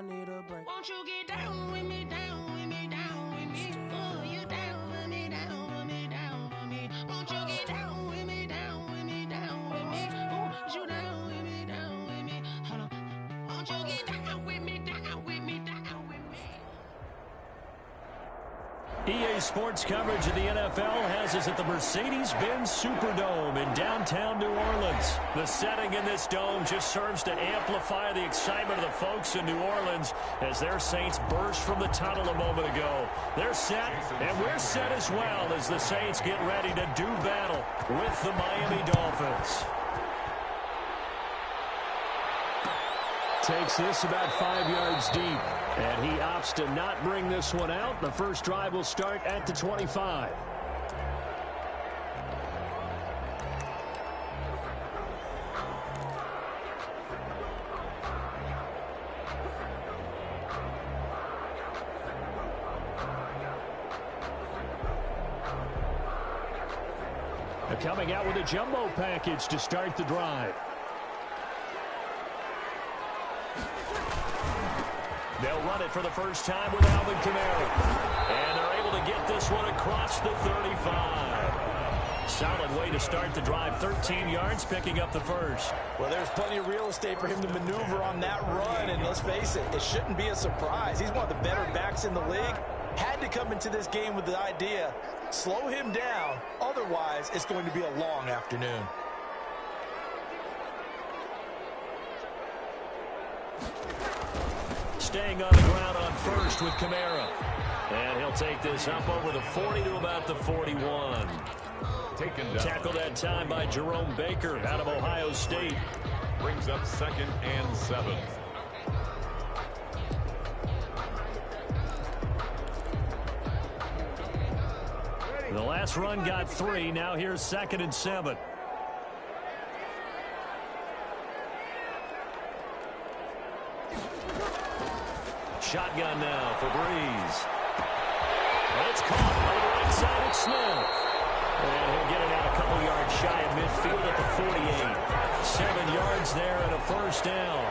I need a break. Won't you get down with me, down with me, down with me? Oh, you down with me, down with me, down with me. Won't you get down with me, down with me, down with me? Oh, you down with me, down with me? Hold on. Won't you get down with me, down with me, down with me? EA Sports coverage of the NFL has us at the Mercedes-Benz Superdome in downtown New Orleans. The setting in this dome just serves to amplify the excitement of the folks in New Orleans as their Saints burst from the tunnel a moment ago. They're set, and we're set as well as the Saints get ready to do battle with the Miami Dolphins. Takes this about 5 yards deep, and he opts to not bring this one out. The first drive will start at the 25. They're coming out with a jumbo package to start the drive. They'll run it for the first time with Alvin Kamara. And they're able to get this one across the 35. Solid way to start the drive. 13 yards, picking up the first. Well, there's plenty of real estate for him to maneuver on that run. And let's face it, it shouldn't be a surprise. He's one of the better backs in the league. Had to come into this game with the idea, slow him down. Otherwise, it's going to be a long afternoon. Staying on the ground on first with Kamara. And he'll take this up over the 40 to about the 41. Taken down. Tackled that time by Jerome Baker out of Ohio State. Brings up 2nd and 7. The last run got 3. Now here's 2nd and 7. Shotgun now for Breeze. And it's caught on the right side at Smith. And he'll get it out a couple yards shy of midfield at the 48. 7 yards there and a first down.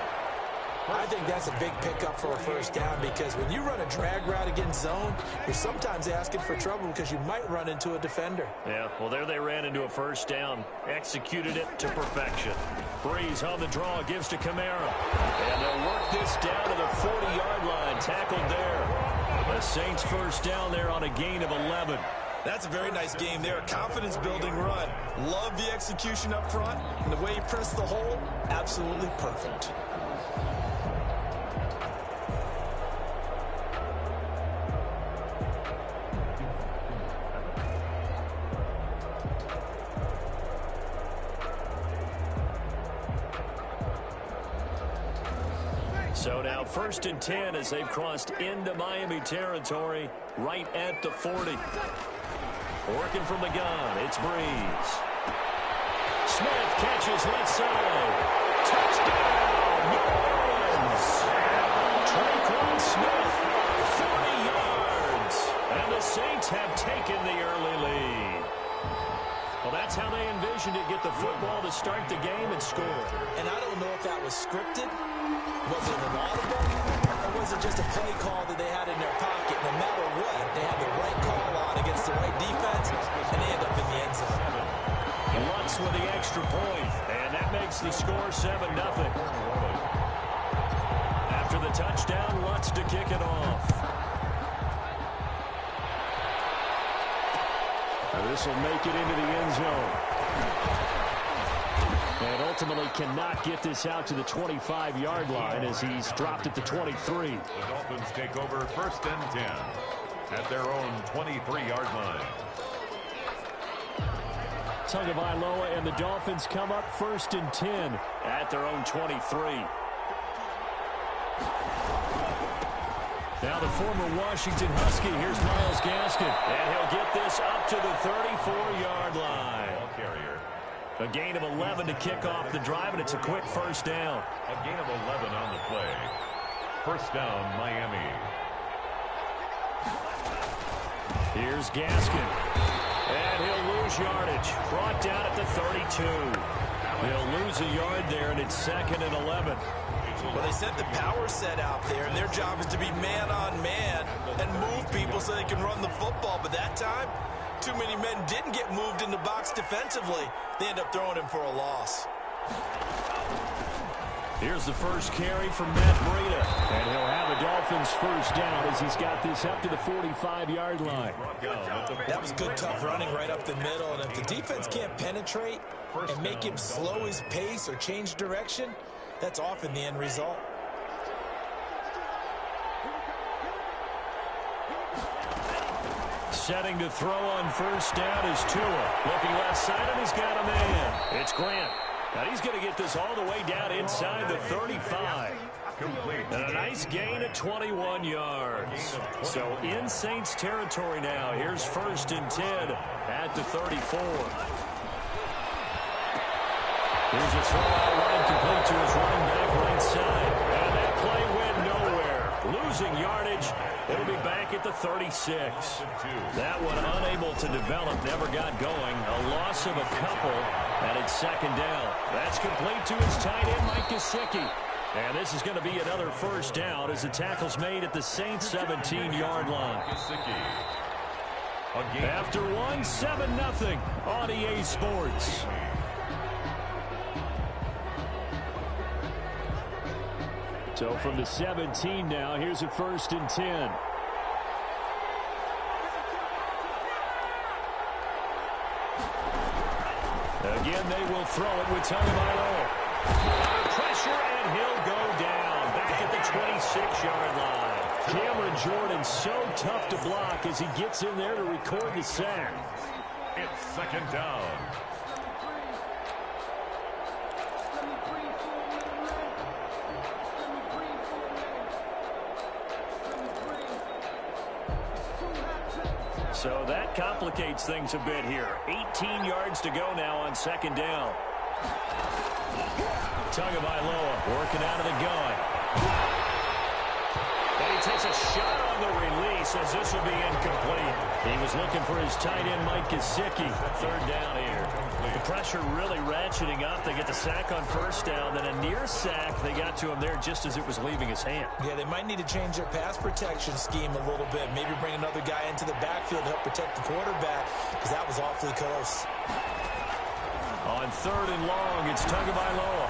I think that's a big pickup for a first down because when you run a drag route against zone, you're sometimes asking for trouble because you might run into a defender. Yeah, well, there they ran into a first down. Executed it to perfection. Breeze on the draw, gives to Kamara. And they'll work this down to the 40-yard line. Tackled there. The Saints first down there on a gain of 11. That's a very nice game there. A confidence-building run. Love the execution up front. And the way he pressed the hole, absolutely perfect. So now 1st and 10 as they've crossed into Miami territory right at the 40. Working from the gun, it's Breeze. Smith catches left side. Touchdown, New Orleans. Tre'Quan Smith, 40 yards. And the Saints have taken the early lead. Well, that's how they envisioned it, get the football to start the game and score. And I don't know if that was scripted. Was it an audible? Or was it just a play call that they had in their pocket? No matter what, they had the right call on against the right defense, and they end up in the end zone. Lutz with the extra point, and that makes the score 7-0. After the touchdown, Lutz to kick it off. This will make it into the end zone. And ultimately cannot get this out to the 25-yard line as he's dropped at the 23. The Dolphins take over 1st and 10 at their own 23-yard line. Tagovailoa and the Dolphins come up 1st and 10 at their own 23. Now the former Washington Husky, here's Myles Gaskin. And he'll get this up to the 34-yard line. Ball carrier. A gain of 11 to kick off the drive, and it's a quick first down. A gain of 11 on the play. First down, Miami. Here's Gaskin. And he'll lose yardage. Brought down at the 32. He'll lose a yard there, and it's 2nd and 11. Well, they sent the power set out there, and their job is to be man-on-man and move people so they can run the football. But that time, too many men didn't get moved in the box defensively. They end up throwing him for a loss. Here's the first carry from Matt Breida. And he'll have a Dolphins first down as he's got this up to the 45-yard line. That was good, tough running right up the middle. And if the defense can't penetrate and make him slow his pace or change direction, that's often the end result. Setting to throw on first down is Tua. Looking left side, and he's got a man. It's Grant. Now he's going to get this all the way down inside the 35. And a nice gain of 21 yards. So in Saints territory now. Here's first and 10 at the 34. Here's a throw out line complete to his running back right side. And that play went nowhere. Losing yardage. It'll be back at the 36. That one unable to develop, never got going. A loss of a couple, and it's second down. That's complete to his tight end, Mike Gesicki. And this is going to be another first down as the tackle's made at the Saints 17-yard line. After one, 7-0 on EA Sports. So from the 17 now, here's a first and 10. Again, they will throw it with Tagovailoa. Pressure, and he'll go down. Back at the 26-yard line. Cameron Jordan so tough to block as he gets in there to record the sack. It's second down. So that complicates things a bit here. 18 yards to go now on second down. Tagovailoa working out of the gun. And he takes a shot on the release as this will be incomplete. He was looking for his tight end, Mike Gesicki. Third down here. The pressure really ratcheting up. They get the sack on first down. Then a near sack. They got to him there just as it was leaving his hand. Yeah, they might need to change their pass protection scheme a little bit. Maybe bring another guy into the backfield to help protect the quarterback, because that was awfully close. On third and long, it's Tagovailoa.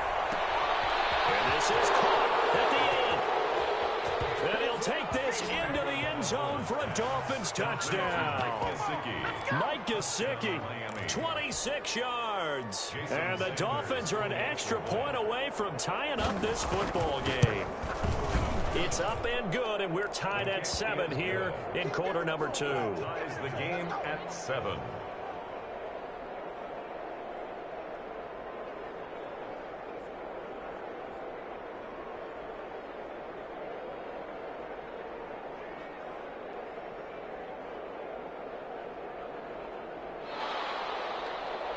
And this is caught at the end. And he'll take this into the end zone for a Dolphins touchdown. Mike Gesicki, 26 yards. And the Dolphins are an extra point away from tying up this football game. It's up and good, and we're tied at 7 here in quarter number 2. Ties the game at 7.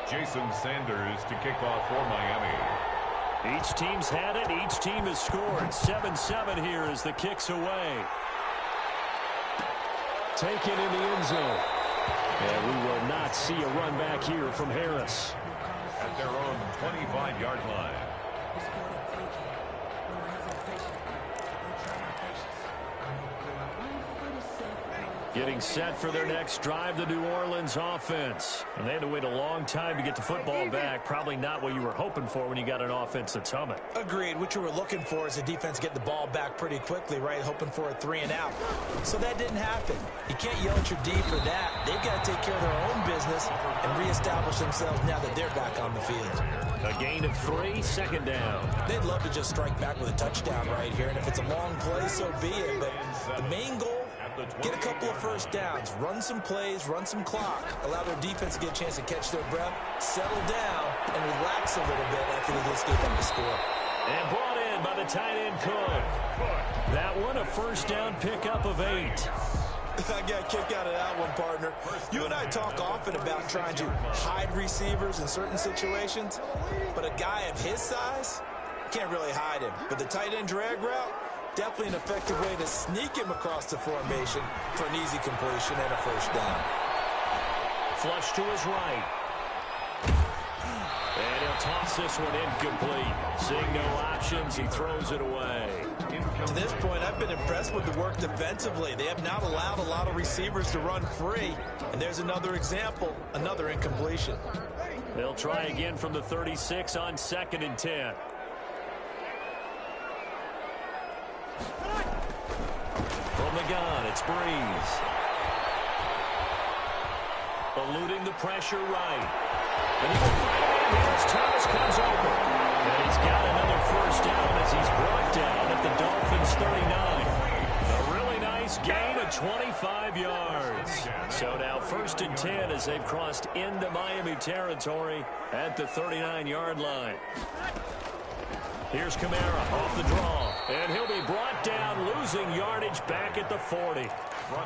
Jason Sanders to kick off for Miami. Each team's had it. Each team has scored. 7-7 here as the kick's away. Taken in the end zone. And we will not see a run back here from Harris. At their own 25-yard line. Getting set for their next drive, the New Orleans offense. And they had to wait a long time to get the football back. Probably not what you were hoping for when you got an offense that's humming. Agreed. What you were looking for is the defense get the ball back pretty quickly, right? Hoping for a 3 and out. So that didn't happen. You can't yell at your D for that. They've got to take care of their own business and reestablish themselves now that they're back on the field. A gain of 3, second down. They'd love to just strike back with a touchdown right here. And if it's a long play, so be it. But the main goal, get a couple of first downs, run some plays, run some clock, allow their defense to get a chance to catch their breath, settle down, and relax a little bit after they just gave up the score. And brought in by the tight end Cook. That one, a first down pickup of 8. I got a kick out of that one, partner. You and I talk often about trying to hide receivers in certain situations, but a guy of his size can't really hide him. But the tight end drag route, definitely an effective way to sneak him across the formation for an easy completion and a first down. Flush to his right. And They'll toss this one incomplete. Seeing no options, he throws it away. To this point, I've been impressed with the work defensively. They have not allowed a lot of receivers to run free. And there's another example, another incompletion. They'll try again from the 36 on 2nd and 10. From the gun, it's Breeze. Eluding the pressure right. And he will find a man as Thomas comes over. And he's got another first down as he's brought down at the Dolphins' 39. A really nice gain of 25 yards. So now 1st and 10 as they've crossed into Miami territory at the 39-yard line. Here's Kamara off the draw, and he'll be brought down, losing yardage back at the 40.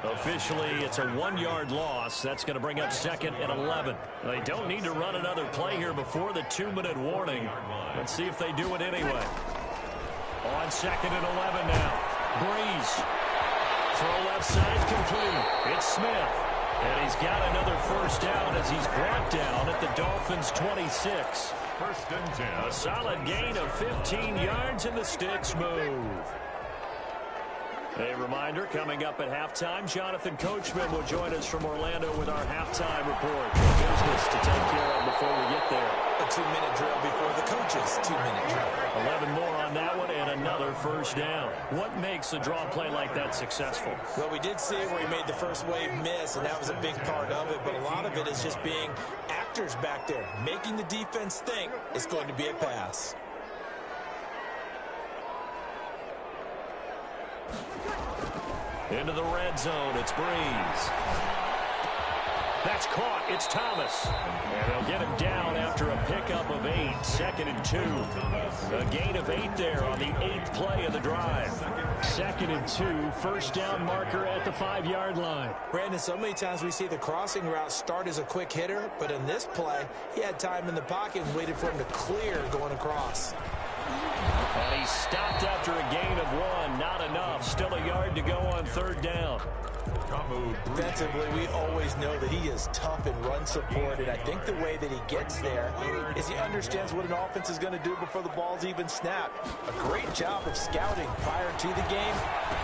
Officially, it's a 1-yard loss. That's going to bring up 2nd and 11. They don't need to run another play here before the 2-minute warning. Let's see if they do it anyway. On 2nd and 11 now. Breeze. Throw left side complete. It's Smith. And he's got another first down as he's brought down at the Dolphins' 26. 1st and 10. A solid gain of 15 yards, and the sticks move. A reminder, coming up at halftime, Jonathan Coachman will join us from Orlando with our halftime report. Business to take care of before we get there. A 2-minute drill before the coach's 2-minute drill. 11 more on that one and another first down. What makes a draw play like that successful? Well, we did see where he made the first wave miss, and that was a big part of it. But a lot of it is just being actors back there, making the defense think it's going to be a pass. Into the red zone, it's Breeze. That's caught, it's Thomas. And they'll get him down after a pickup of 8, 2nd and 2. A gain of 8 there on the 8th play of the drive. 2nd and 2, first down marker at the 5-yard line. Brandon, so many times we see the crossing route start as a quick hitter, but in this play, he had time in the pocket and waited for him to clear going across. And he stopped after a gain of 1. Not enough. Still a yard to go on 3rd down. Defensively, we always know that he is tough in run support, and I think the way that he gets there is he understands what an offense is going to do before the ball's even snapped. A great job of scouting prior to the game,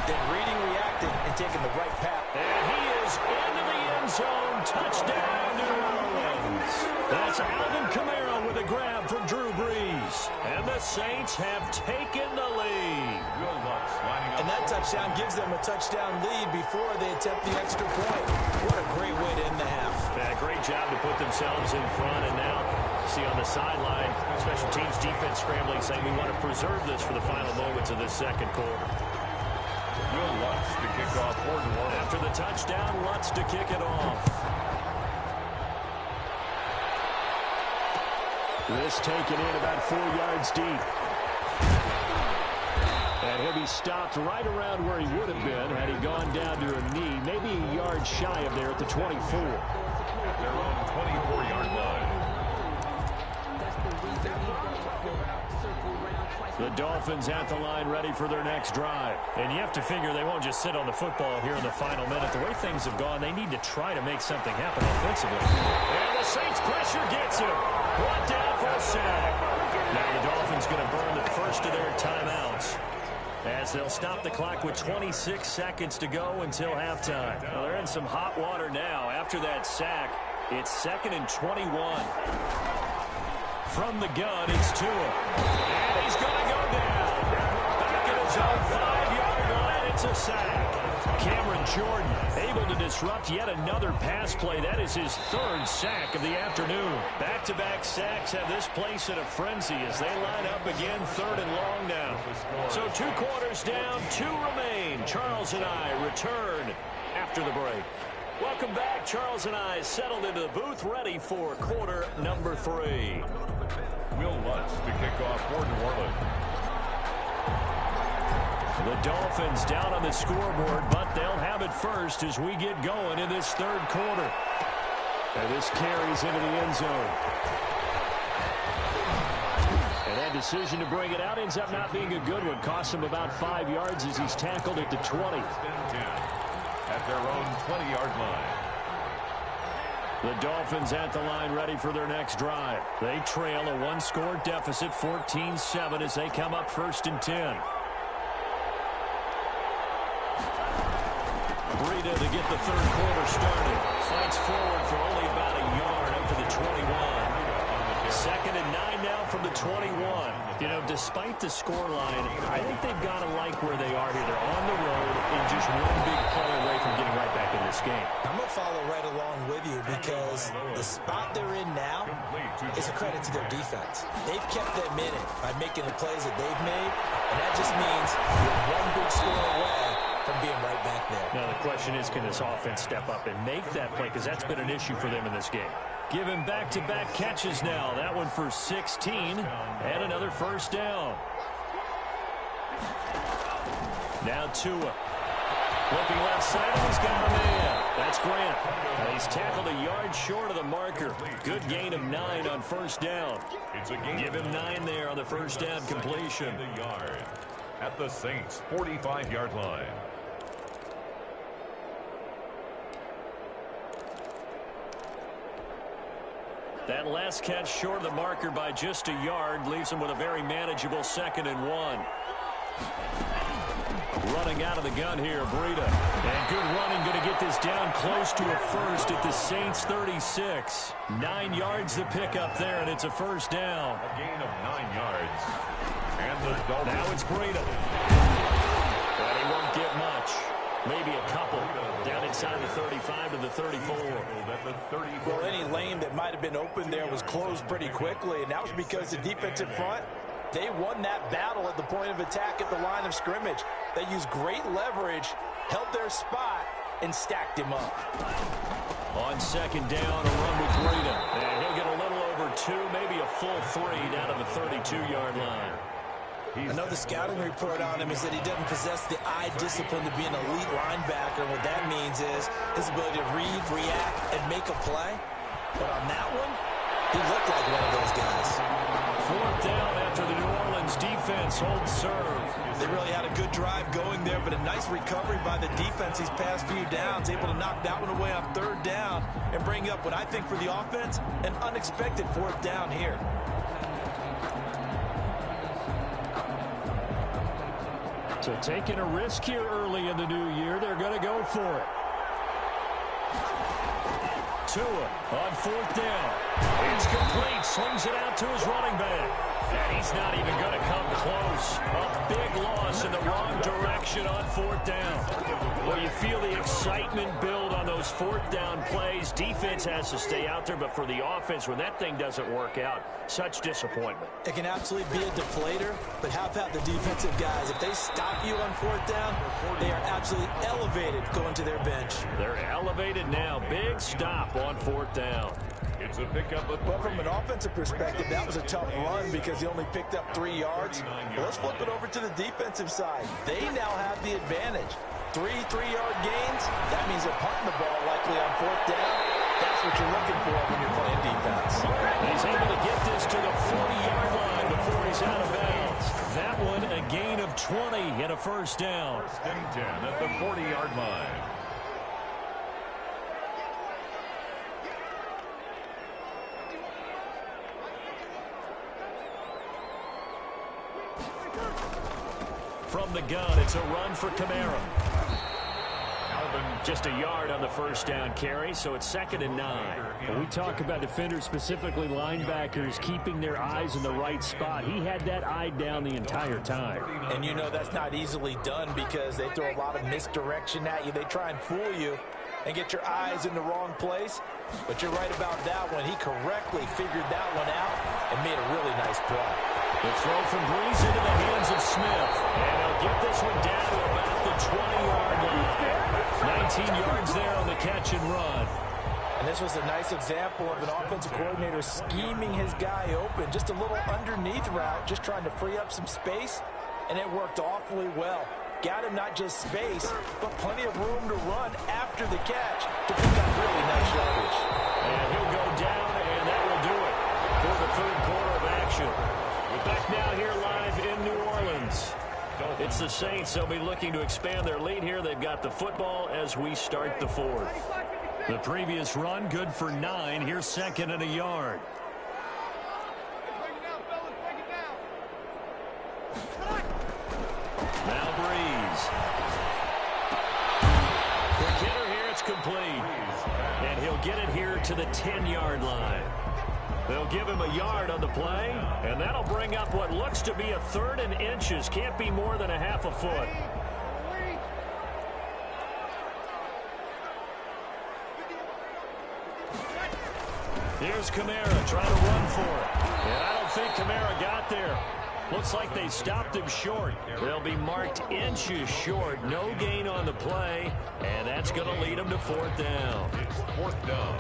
then reading, reacting, and taking the right path. And he is into the end zone. Touchdown, New Orleans. That's Alvin Kamara with a grab from Drew Brees. And the Saints have taken the lead. And that touchdown gives them a touchdown lead before they attempt the extra point. What a great way to end the half. Yeah, great job to put themselves in front. And now, see on the sideline, special teams defense scrambling, saying we want to preserve this for the final moments of this 2nd quarter. Will Lutz to kick off for New Orleans. After the touchdown, Lutz to kick it off. This taken in about 4 yards deep. And he'll be stopped right around where he would have been had he gone down to a knee, maybe a yard shy of there at the 24. At their own 24-yard line. The Dolphins at the line ready for their next drive. And you have to figure they won't just sit on the football here in the final minute. The way things have gone, they need to try to make something happen offensively. And the Saints pressure gets him. Brought down for a sack. Now the Dolphins going to burn the first of their timeouts, as they'll stop the clock with 26 seconds to go until halftime. Well, they're in some hot water now. After that sack, it's 2nd and 21. From the gun, it's Tua. And he's going to go down. Back at his own 5-yard line, it's a sack. Cameron Jordan able to disrupt yet another pass play. That is his 3rd sack of the afternoon. Back-to-back sacks have this place in a frenzy as they line up again 3rd and long now. So 2 quarters down, 2 remain. Charles and I return after the break. Welcome back. Charles and I settled into the booth, ready for quarter number 3. Will Lutz to kick off for New Orleans. The Dolphins down on the scoreboard, but they'll have it first as we get going in this 3rd quarter. And this carries into the end zone. And that decision to bring it out ends up not being a good one. Costs him about 5 yards as he's tackled at the 20. At their own 20-yard line. The Dolphins at the line ready for their next drive. They trail a one-score deficit, 14-7, as they come up 1st and 10. Breida to get the third quarter started. Fights forward for only about a yard up to the 21. 2nd and 9 now from the 21. You know, despite the scoreline, I think they've got to like where they are here. They're on the road and just one big play away from getting right back in this game. I'm going to follow right along with you because the spot they're in now is a credit to their defense. They've kept them in it by making the plays that they've made, and that just means you're one big score away from being right back there. Now the question is, can this offense step up and make that play? Because that's been an issue for them in this game. Give him back-to-back catches now. That one for 16 and another first down. Now Tua. Looking left side, and he's got a man. That's Grant. And he's tackled a yard short of the marker. Good gain of 9 on first down. Give him 9 there on the first down completion. The yard at the Saints' 45-yard line. That last catch short of the marker by just a yard leaves him with a very manageable 2nd and 1. Running out of the gun here, Breida. And good running, going to get this down close to a first at the Saints' 36. 9 yards to pick up there, and it's a first down. A gain of 9 yards. And the Dolphins. Now it's Breida. But he won't get much. Maybe a couple. Down inside the 35 to the 34. Well, any lane that might have been open there was closed pretty quickly, and that was because the defensive front, they won that battle at the point of attack at the line of scrimmage. They used great leverage, held their spot, and stacked him up. On 2nd down, a run with Breida. And he'll get a little over 2, maybe a full 3 down to the 32-yard line. I know the scouting report on him is that he doesn't possess the eye discipline to be an elite linebacker. What that means is his ability to read, react, and make a play. But on that one, he looked like one of those guys. 4th down after the New Orleans defense holds serve. They really had a good drive going there, but a nice recovery by the defense these past few downs, able to knock that one away on 3rd down and bring up what I think for the offense, an unexpected 4th down here. So taking a risk here early in the new year, they're going to go for it. Tua on 4th down. It's complete. Swings it out to his running back. And he's not even going to come close. A big loss in the wrong direction on 4th down. Well, you feel the excitement build on those 4th down plays. Defense has to stay out there, but for the offense, when that thing doesn't work out, such disappointment. It can absolutely be a deflator, but how about the defensive guys? If they stop you on 4th down, they are absolutely elevated going to their bench. They're elevated now. Big stop on 4th down. It's a pickup. But from an offensive perspective, that was a tough run because he only picked up 3 yards. Well, let's flip it over to the defensive side. They now have the advantage. 3 3-yard gains, that means they're punting the ball likely on 4th down. That's what you're looking for when you're playing defense. And he's able to get this to the 40-yard line before he's out of bounds. That one a gain of 20 and a first down. 1st and 10 at the 40-yard line. From the gun, it's a run for Kamara. Just a yard on the first down carry, so it's 2nd and 9. When we talk about defenders, specifically linebackers, keeping their eyes in the right spot. He had that eye down the entire time. And you know that's not easily done because they throw a lot of misdirection at you. They try and fool you and get your eyes in the wrong place. But you're right about that one. He correctly figured that one out and made a really nice play. The throw from Breeze into the hands of Smith. And he'll get this one down to about the 20-yard line. 19 yards there on the catch and run. And this was a nice example of an offensive coordinator scheming his guy open. Just a little underneath route, just trying to free up some space. And it worked awfully well. Got him not just space, but plenty of room to run after the catch to pick up really nice yardage. And he'll go down, and that will do it for the 3rd quarter of action. We're back now here live in New Orleans. It's the Saints. They'll be looking to expand their lead here. They've got the football as we start the 4th. The previous run, good for 9. Here's second and a yard. Now Breeze. Quick hitter here, it's complete. And he'll get it here to the 10-yard line. They'll give him a yard on the play, and that'll bring up what looks to be a 3rd and inches. Can't be more than a half a foot. Here's Kamara trying to run for it. And I don't think Kamara got there. Looks like they stopped him short. They'll be marked inches short. No gain on the play, and that's going to lead them to 4th down. It's 4th down.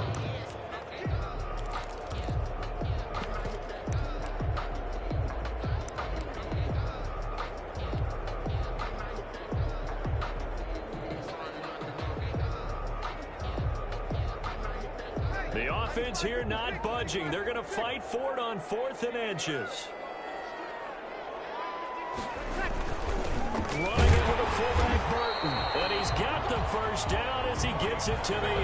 The offense here not budging. They're going to fight for it on 4th and inches. Running it with a fullback Burton. And he's got the first down as he gets it to the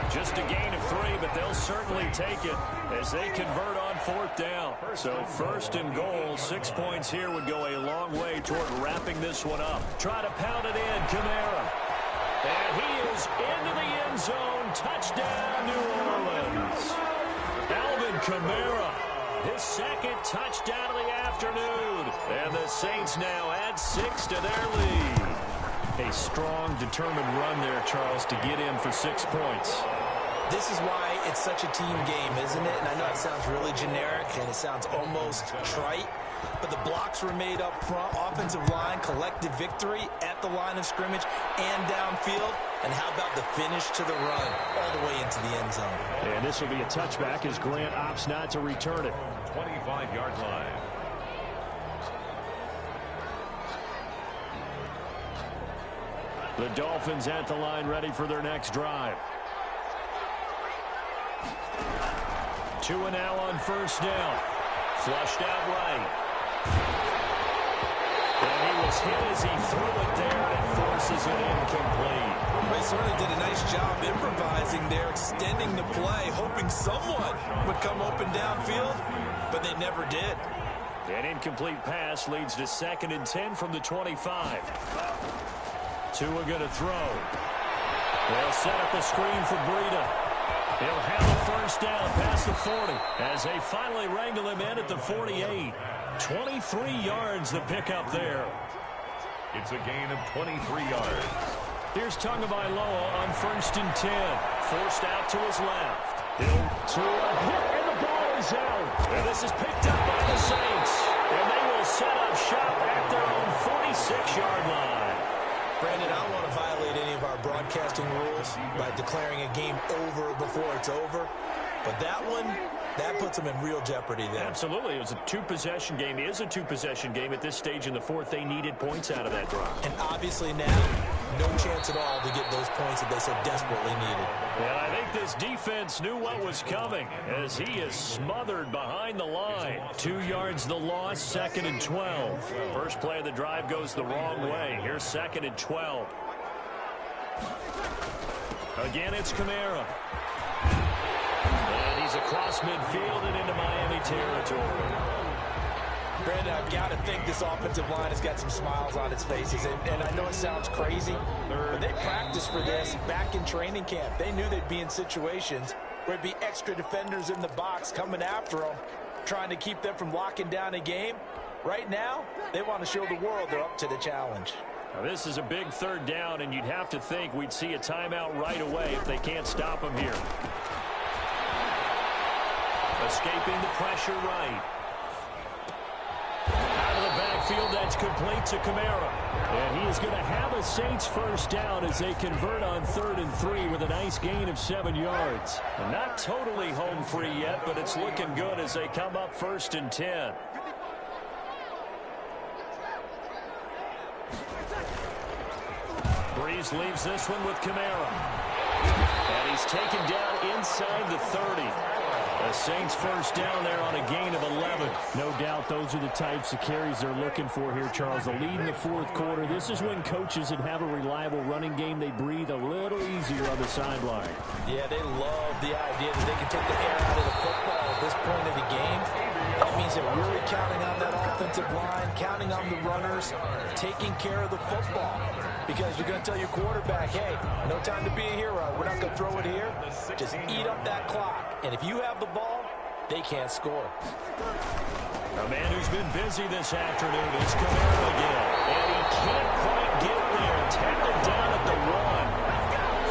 8. Just a gain of 3, but they'll certainly take it as they convert on 4th down. So 1st and goal, 6 points here would go a long way toward wrapping this one up. Try to pound it in, Kamara. And he is into the end zone. Touchdown, New Orleans. Alvin Kamara, his 2nd touchdown of the afternoon. And the Saints now add 6 to their lead. A strong, determined run there, Charles, to get in for 6 points. This is why it's such a team game, isn't it? And I know it sounds really generic and it sounds almost trite, but the blocks were made up front. Offensive line, collective victory at the line of scrimmage and downfield. And how about the finish to the run all the way into the end zone? And this will be a touchback as Grant opts not to return it. 25-yard line. The Dolphins at the line ready for their next drive. 2 now on 1st down. Flushed out right. And he was hit as he threw it there and forces it incomplete. They certainly did a nice job improvising there, extending the play, hoping someone would come open downfield, but they never did. An incomplete pass leads to 2nd and 10 from the 25. Tua going to throw. They'll set up a screen for Breida. He'll have the first down past the 40 as they finally wrangle him in at the 48. 23 yards the pickup there. It's a gain of 23 yards. Here's Tagovailoa on 1st and 10. Forced out to his left. To a hit, and the ball is out. And this is picked up by the Saints. And they will set up shop at their own 46-yard line. Brandon, I don't want to violate any of our broadcasting rules by declaring a game over before it's over. But that one, that puts them in real jeopardy there. Absolutely. It was a 2-possession game. It is a 2-possession game at this stage in the 4th. They needed points out of that drive. And obviously now, no chance at all to get those points that they so desperately needed. And I think this defense knew what was coming as he is smothered behind the line. 2 yards the loss, 2nd and 12. First play of the drive goes the wrong way. Here's 2nd and 12. Again, it's Kamara. And he's across midfield and into Miami territory. Brandon, I've got to think this offensive line has got some smiles on its faces. And I know it sounds crazy, but they practiced for this back in training camp. They knew they'd be in situations where it'd be extra defenders in the box coming after them, trying to keep them from locking down a game. Right now, they want to show the world they're up to the challenge. Now, this is a big 3rd down, and you'd have to think we'd see a timeout right away if they can't stop him here. Escaping the pressure right. Out of the backfield, that's complete to Kamara. And he is going to have a Saints first down as they convert on 3rd and 3 with a nice gain of 7 yards. And not totally home free yet, but it's looking good as they come up 1st and 10. Breeze leaves this one with Kamara. And he's taken down inside the 30. The Saints first down there on a gain of 11. No doubt those are the types of carries they're looking for here, Charles. The lead in the fourth quarter. This is when coaches that have a reliable running game, they breathe a little easier on the sideline. Yeah, they love the idea that they can take the air out of the football at this point of the game. That means they're really counting on that offensive line, counting on the runners, taking care of the football. Because you're going to tell your quarterback, hey, no time to be a hero. We're not going to throw it here. Just eat up that clock. And if you have the ball, they can't score. A man who's been busy this afternoon is Kamara again. And he can't quite get there. Tackled down at the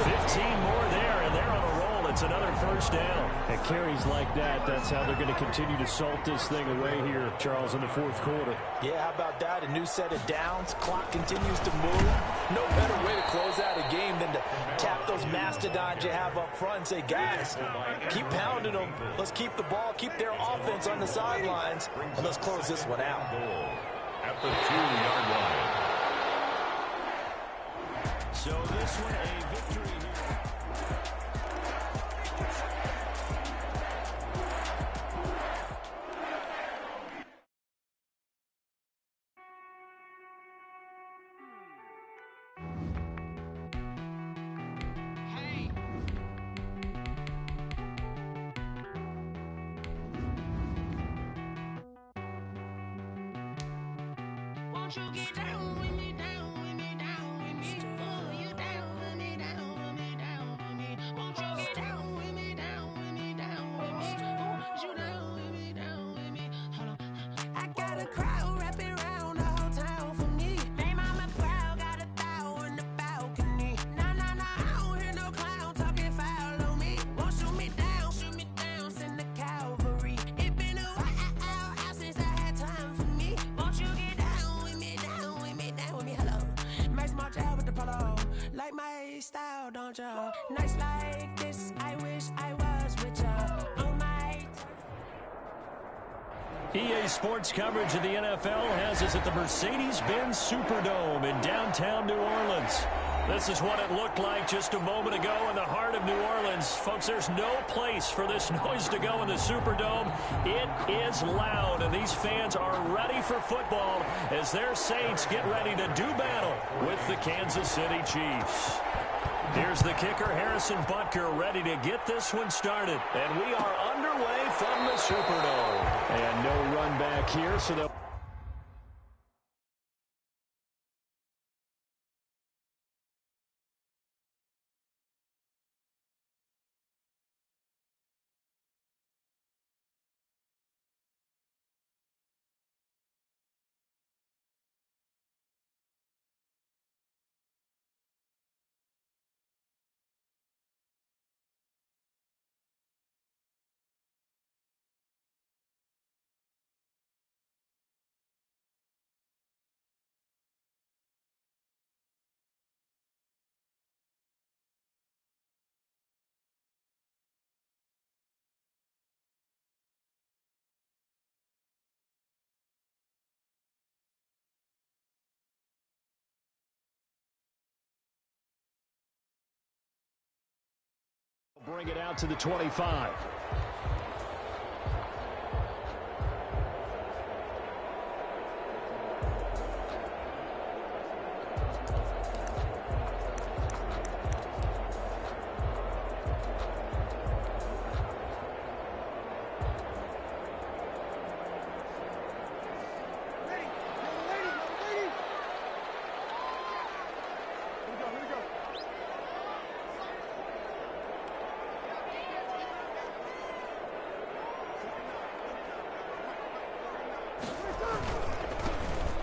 1. 15 more there, and they're on a roll. It's another first down. At carries like that, that's how they're going to continue to salt this thing away here, Charles, in the fourth quarter. Yeah, how about that? A new set of downs. Clock continues to move. No better way to close out a game than to tap those mastodons you have up front and say, guys, keep pounding them. Let's keep the ball, keep their offense on the sidelines, and let's close this one out. At the 2-yard line. So this one a victory here. Won't you get down with me, down with me, down with me? Oh, you down with me, down with me, down with me. Won't you get down with me, down with me, down with me? Oh, you down with me, down with me. Hold on. I got a crowd wrapping around the whole town for me. May mama proud, got a thou on the balcony. Nah, nah, nah, I don't hear no clown talking foul on me. Won't shoot me down, send the cavalry. It been a while since I had time for me. Won't you get down with me, down with me, down with me? Hello. Max March out with the polo. Like my style, don't ya? Nights like this, I wish I was with ya. Oh my. EA Sports coverage of the NFL has us at the Mercedes-Benz Superdome in downtown New Orleans. This is what it looked like just a moment ago in the heart of New Orleans. Folks, there's no place for this noise to go in the Superdome. It is loud, and these fans are ready for football as their Saints get ready to do battle with the Kansas City Chiefs. Here's the kicker, Harrison Butker, ready to get this one started. And we are underway from the Superdome. And no run back here, so they'll... Bring it out to the 25.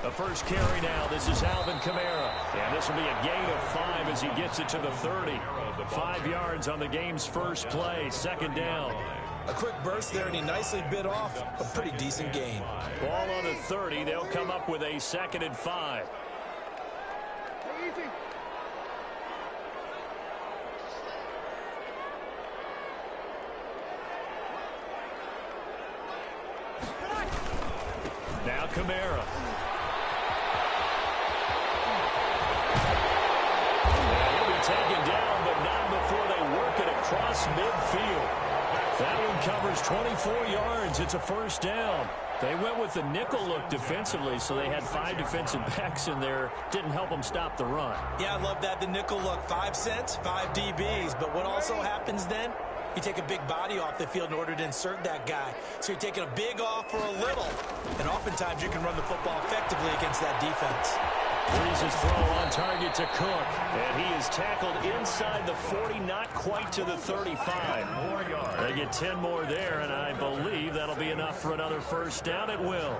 The first carry now. This is Alvin Kamara. And this will be a gain of 5 as he gets it to the 30. 5 yards on the game's first play. Second down. A quick burst there, and he nicely bit off a pretty decent gain. Ball on the 30. They'll come up with a 2nd and 5. Now Kamara. And he'll be taken down, but not before they work it across midfield. That one covers 24 yards. It's a first down. They went with the nickel look defensively, so they had 5 defensive backs in there. Didn't help them stop the run. Yeah, I love that, the nickel look. 5 cents, 5 DBs. But what also happens then? You take a big body off the field in order to insert that guy. So you're taking a big off for a little. And oftentimes you can run the football effectively against that defense. Breeze's throw on target to Cook. And he is tackled inside the 40, not quite to the 35. They get 10 more there, and I believe that'll be enough for another first down. It will.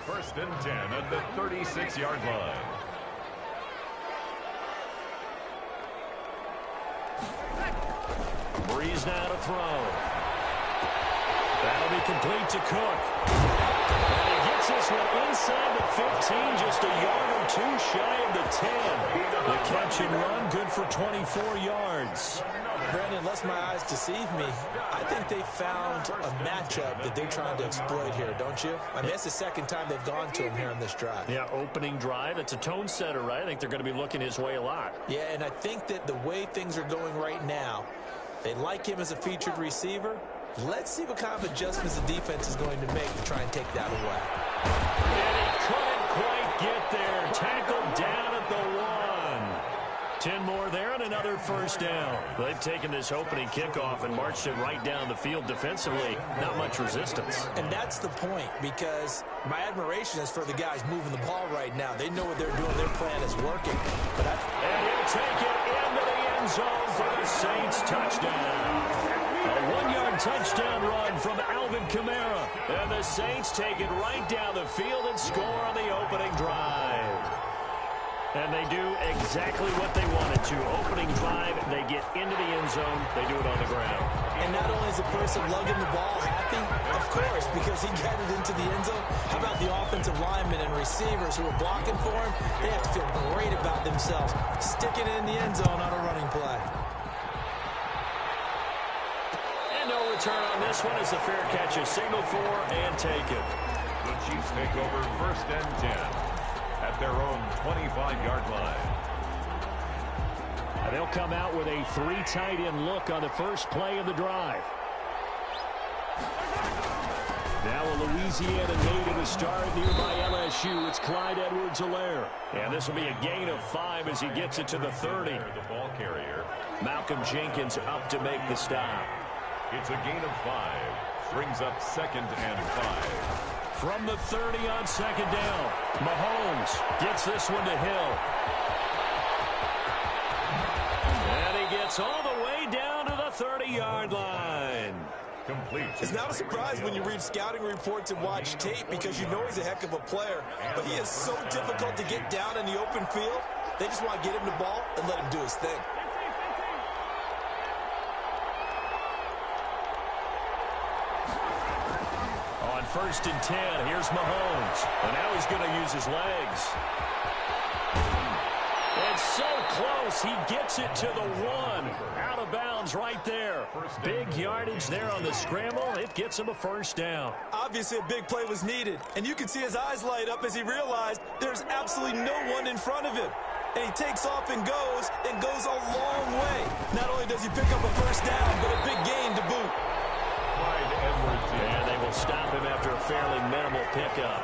First and 10 at the 36-yard line. Breeze now to throw. That'll be complete to Cook. And he gets this one inside the 15, just a yard or two shy of the 10. The catch and run, good for 24 yards. Brandon, unless my eyes deceive me, I think they found a matchup that they're trying to exploit here, don't you? I mean, that's the second time they've gone to him here on this drive. Yeah, opening drive. It's a tone setter, right? I think they're going to be looking his way a lot. Yeah, and I think that the way things are going right now, they like him as a featured receiver. Let's see what kind of adjustments the defense is going to make to try and take that away. And he couldn't quite get there. Tackled down at the 1. 10 more there and another first down. They've taken this opening kickoff and marched it right down the field defensively. Not much resistance. And that's the point, because my admiration is for the guys moving the ball right now. They know what they're doing. Their plan is working. And he'll take it into the end zone for the Saints touchdown. A 1-yard touchdown run from Alvin Kamara. And the Saints take it right down the field and score on the opening drive. And they do exactly what they wanted to. Opening drive, they get into the end zone. They do it on the ground. And not only is the person lugging the ball happy, of course, because he got it into the end zone. How about the offensive linemen and receivers who are blocking for him? They have to feel great about themselves, sticking it in the end zone on a running play. And no return on this one as the fair catch is signaled for and taken. The Chiefs take over first and 10 at their own 25-yard line. They'll come out with a 3 tight end look on the first play of the drive. Now a Louisiana native to start nearby LSU. It's Clyde Edwards-Helaire. And this will be a gain of 5 as he gets it to the 30. The ball carrier. Malcolm Jenkins up to make the stop. It's a gain of 5. Brings up second and 5. From the 30 on second down, Mahomes gets this one to Hill. And he gets all the way down to the 30-yard line. Complete. It's not a surprise when you read scouting reports and watch tape, because you know he's a heck of a player. But he is so difficult to get down in the open field. They just want to get him the ball and let him do his thing. First and 10. Here's Mahomes. And now he's going to use his legs. It's so close. He gets it to the 1. Out of bounds right there. Big yardage there on the scramble. It gets him a first down. Obviously, a big play was needed. And you can see his eyes light up as he realized there's absolutely no one in front of him. And he takes off and goes a long way. Not only does he pick up a first down, but a big gain to boot. And they will stop him after a fairly minimal pickup.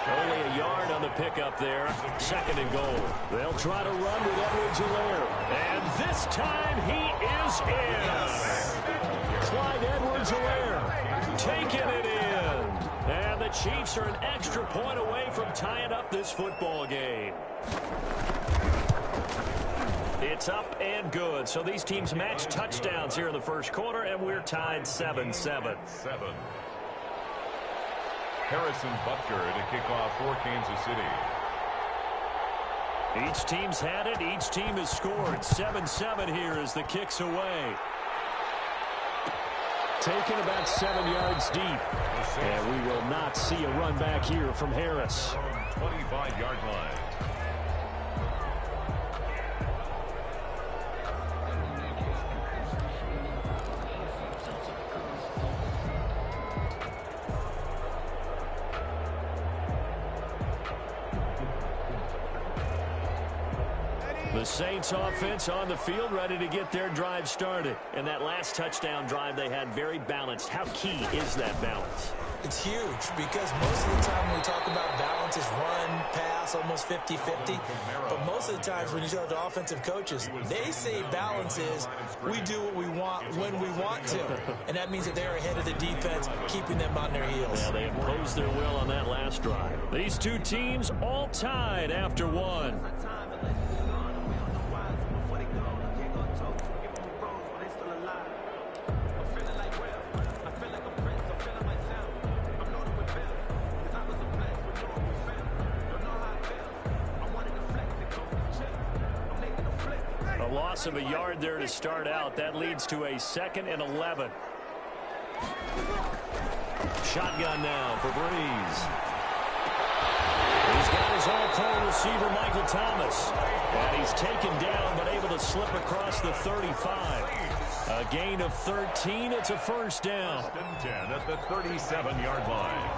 Only a yard on the pickup there. Second and goal. They'll try to run with Edwards-Helaire. And this time he is in. Clyde Edwards-Helaire taking it in. And the Chiefs are an extra point away from tying up this football game. It's up and good. So these teams match touchdowns here in the first quarter, and we're tied 7-7. Harrison Butker to kick off for Kansas City. Each team's had it. Each team has scored. 7-7 here as the kick's away. Taken about 7 yards deep. And we will not see a run back here from Harris. 25-yard line. The Saints offense on the field, ready to get their drive started. And that last touchdown drive they had very balanced. How key is that balance? It's huge because most of the time when we talk about balance is run, pass, almost 50-50. But most of the times when you talk to offensive coaches, they say balance is we do what we want when we want to. And that means that they're ahead of the defense, keeping them on their heels. Yeah, they imposed their will on that last drive. These two teams all tied after one. Loss of a yard there to start out. That leads to a 2nd and 11. Shotgun now for Breeze. He's got his all-pro receiver, Michael Thomas. And he's taken down, but able to slip across the 35. A gain of 13. It's a first down. 10 at the 37-yard line.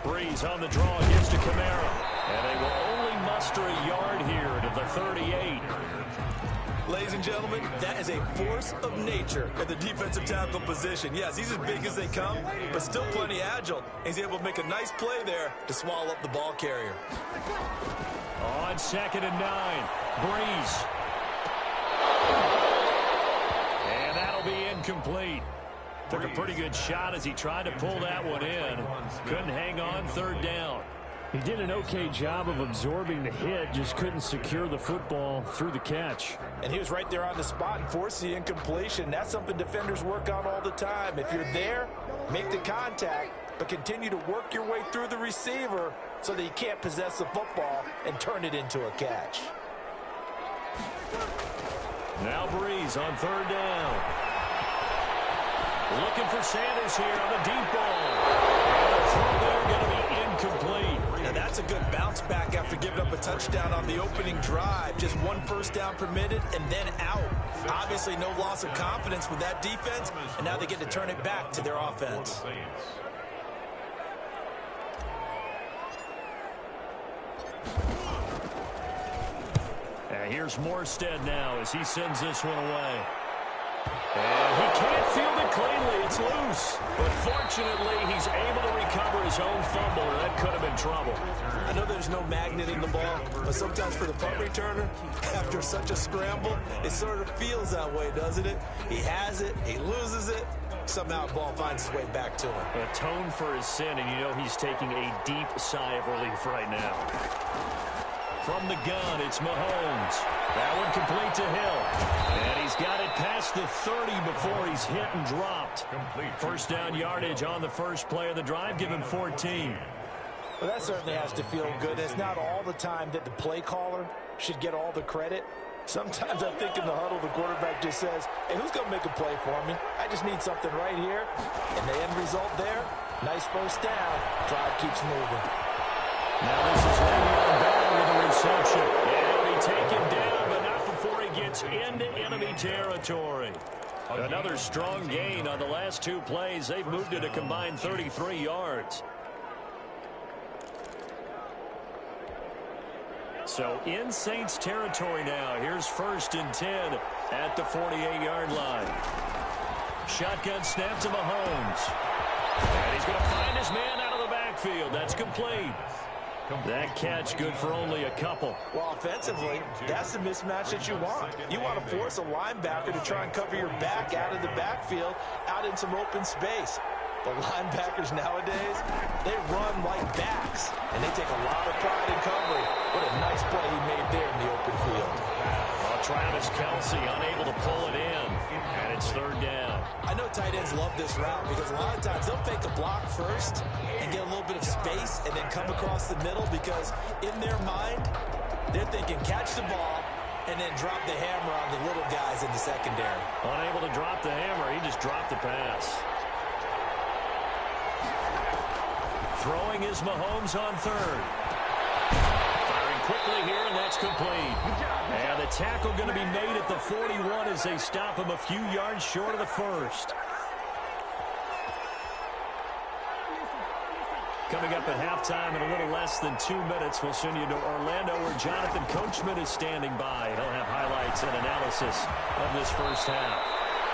Breeze on the draw, gets to Kamara. And they will only muster a yard here to the 38. Ladies and gentlemen, that is a force of nature at the defensive tackle position. Yes, he's as big as they come, but still plenty agile. He's able to make a nice play there to swallow up the ball carrier. On 2nd and 9, Breeze. And that'll be incomplete. Took a pretty good shot as he tried to pull that one in. Couldn't hang on, 3rd down. He did an okay job of absorbing the hit, just couldn't secure the football through the catch. And he was right there on the spot and forced the incompletion. That's something defenders work on all the time. If you're there, make the contact, but continue to work your way through the receiver so that you can't possess the football and turn it into a catch. Now Breeze on 3rd down. Looking for Sanders here on the deep ball. And the throw there going to be incomplete. Now that's a good bounce back after giving up a touchdown on the opening drive. Just 1 first down permitted and then out. Obviously no loss of confidence with that defense, and now they get to turn it back to their offense. And here's Morstead now as he sends this one away. And he can't field it cleanly. It's loose. But fortunately, he's able to recover his own fumble, or that could have been trouble. I know there's no magnet in the ball, but sometimes for the punt returner, after such a scramble, it sort of feels that way, doesn't it? He has it, he loses it, somehow the ball finds its way back to him. Atone for his sin, and you know he's taking a deep sigh of relief right now. From the gun, it's Mahomes. That one complete to Hill. And he's got it past the 30 before he's hit and dropped. First down yardage on the first play of the drive. Give him 14. Well, that certainly has to feel good. It's not all the time that the play caller should get all the credit. Sometimes I think in the huddle, the quarterback just says, hey, who's going to make a play for me? I just need something right here. And the end result there, nice first down. Drive keeps moving. Now this is Le'Veon Bell with a reception. And he'll be taken down, but not before he gets into enemy territory. Another strong gain on the last 2 plays. They've moved it a combined 33 yards. So in Saints territory now. Here's 1st and 10 at the 48-yard line. Shotgun snap to Mahomes. And he's going to find his man out of the backfield. That's complete. That catch good for only a couple. Well, offensively, that's the mismatch that you want. You want to force a linebacker to try and cover your back out of the backfield, out in some open space. The linebackers nowadays, they run like backs, and they take a lot of pride in covering. What a nice play he made there in the open field. Well, Travis Kelce unable to pull it in, and it's 3rd down. I know tight ends love this route because a lot of times they'll fake a block first and get a little bit of space and then come across the middle because in their mind, they're thinking catch the ball and then drop the hammer on the little guys in the secondary. Unable to drop the hammer, he just dropped the pass. Throwing is Mahomes on 3rd. Firing quickly here, and that's complete. And the tackle going to be made at the 41 as they stop him a few yards short of the 1st. Coming up at halftime in a little less than 2 minutes, we'll send you to Orlando where Jonathan Coachman is standing by. He'll have highlights and analysis of this first half.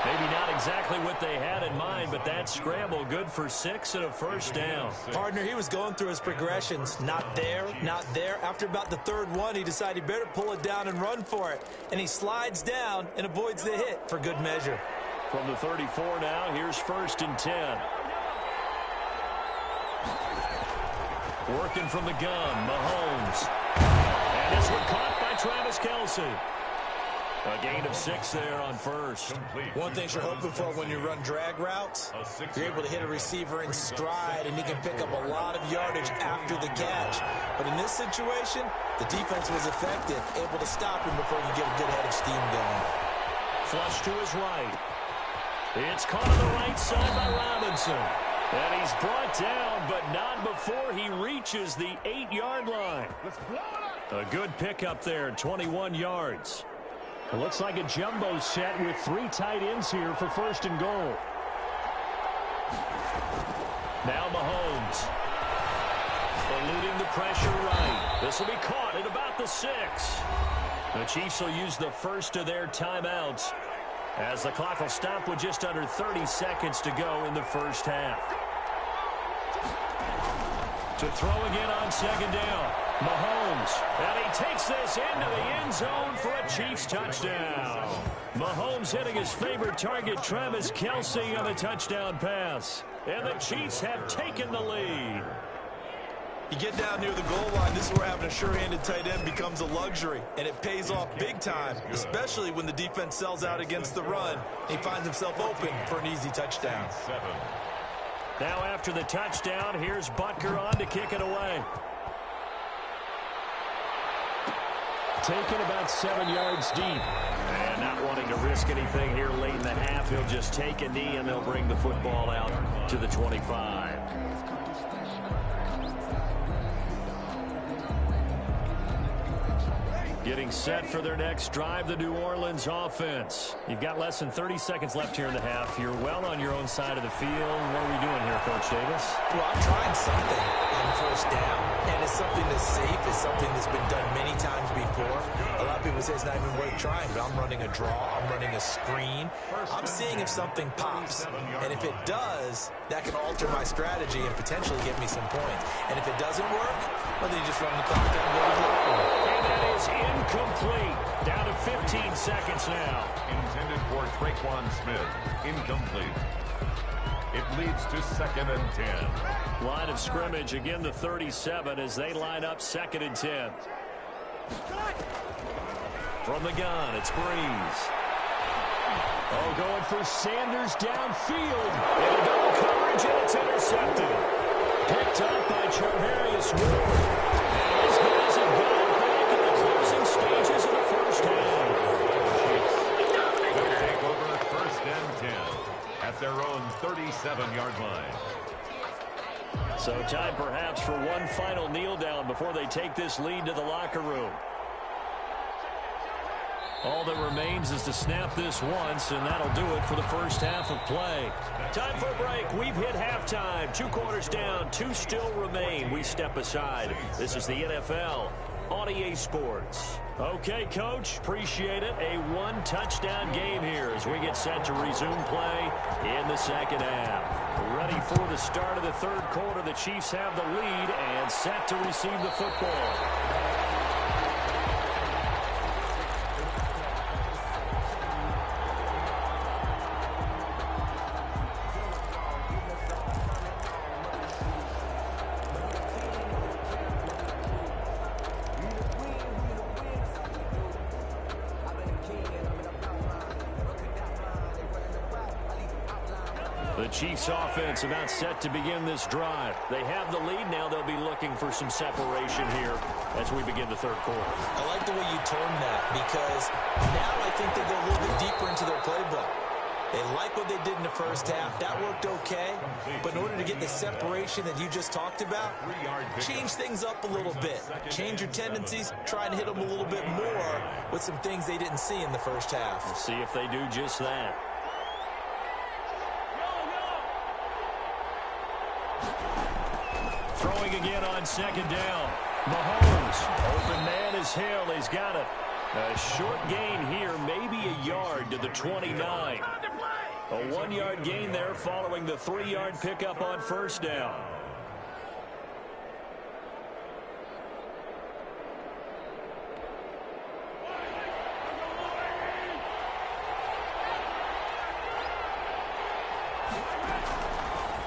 Maybe not exactly what they had in mind, but that scramble good for 6 and a first down. Partner, he was going through his progressions. Not there, not there. After about the third one, he decided he better pull it down and run for it. And he slides down and avoids the hit for good measure. From the 34 now, here's 1st and 10. Working from the gun, Mahomes. And this one caught by Travis Kelce. A gain of 6 there on first. One thing you're hoping for when you run drag routes, you're able to hit a receiver in stride, and he can pick up a lot of yardage after the catch. But in this situation, the defense was effective, able to stop him before he could get a good head of steam going. Flush to his right. It's caught on the right side by Robinson. And he's brought down, but not before he reaches the 8-yard line. A good pickup there, 21 yards. It looks like a jumbo set with 3 tight ends here for 1st and goal. Now Mahomes. Eluding the pressure right. This will be caught at about the 6. The Chiefs will use the first of their timeouts as the clock will stop with just under 30 seconds to go in the first half. To throw again on 2nd down. Mahomes, and he takes this into the end zone for a Chiefs touchdown. Mahomes hitting his favorite target, Travis Kelce, on a touchdown pass. And the Chiefs have taken the lead. You get down near the goal line, this is where having a sure-handed tight end becomes a luxury, and it pays off big time, especially when the defense sells out against the run. He finds himself open for an easy touchdown. Now after the touchdown, here's Butker on to kick it away. Taken about 7 yards deep. And not wanting to risk anything here late in the half, he'll just take a knee and they'll bring the football out to the 25. Getting set for their next drive, the New Orleans offense. You've got less than 30 seconds left here in the half. You're well on your own side of the field. What are we doing here, Coach Davis? Well, I'm trying something on 1st down, and it's something that's safe. It's something that's been done many times before. A lot of people say it's not even worth trying, but I'm running a draw. I'm running a screen. I'm seeing if something pops, and if it does, that can alter my strategy and potentially get me some points. And if it doesn't work, well, then you just run the clock down and go to the locker room. And that is incomplete. Down to 15 seconds now. Intended for Traquan Smith. Incomplete. It leads to 2nd and 10. Line of scrimmage, again the 37 as they line up 2nd and 10. From the gun, it's Breeze. Oh, going for Sanders downfield. And double coverage, and it's intercepted. Picked up by Charvarius Ward. And these guys have gone back in the closing stages of the first half. They'll take over 1st and 10 at their own 37-yard line. So time perhaps for one final kneel down before they take this lead to the locker room. All that remains is to snap this once, and that'll do it for the first half of play. Time for a break. We've hit halftime. 2 quarters down, 2 still remain. We step aside. This is the NFL on EA Sports. Okay, Coach, appreciate it. A 1-touchdown game here as we get set to resume play in the second half. Ready for the start of the third quarter. The Chiefs have the lead and set to receive the football. The Chiefs offense about set to begin this drive. They have the lead now. They'll be looking for some separation here as we begin the third quarter. I like the way you term that because now I think they go a little bit deeper into their playbook. They like what they did in the first half. That worked okay. But in order to get the separation that you just talked about, change things up a little bit. Change your tendencies. Try and hit them a little bit more with some things they didn't see in the first half. We'll see if they do just that. Throwing again on second down. Mahomes. Open man is Hill. He's got it. A short gain here, maybe a yard to the 29. A 1-yard gain there following the 3-yard pickup on first down.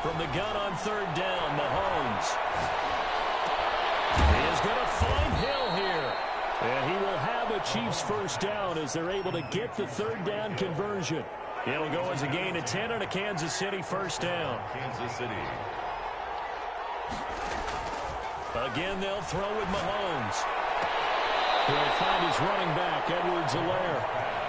From the gun on third down, Mahomes. He is going to find Hill here. And he will have a Chiefs first down as they're able to get the third down conversion. It'll go as a gain of 10 on a Kansas City first down. Kansas City. Again, they'll throw with Mahomes. He'll find his running back, Edwards-Helaire.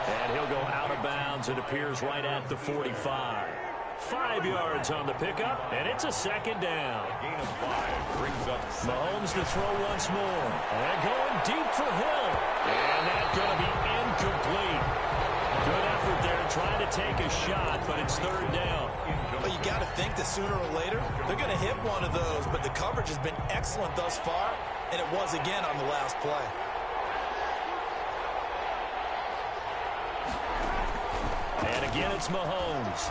And he'll go out of bounds. It appears right at the 45. 5 yards on the pickup, and it's a second down. A gain of 5 brings up Mahomes to throw once more. And going deep for Hill. And that's going to be incomplete. Good effort there trying to take a shot, but it's third down. Well, you got to think that sooner or later they're going to hit one of those, but the coverage has been excellent thus far, and it was again on the last play. And again, it's Mahomes.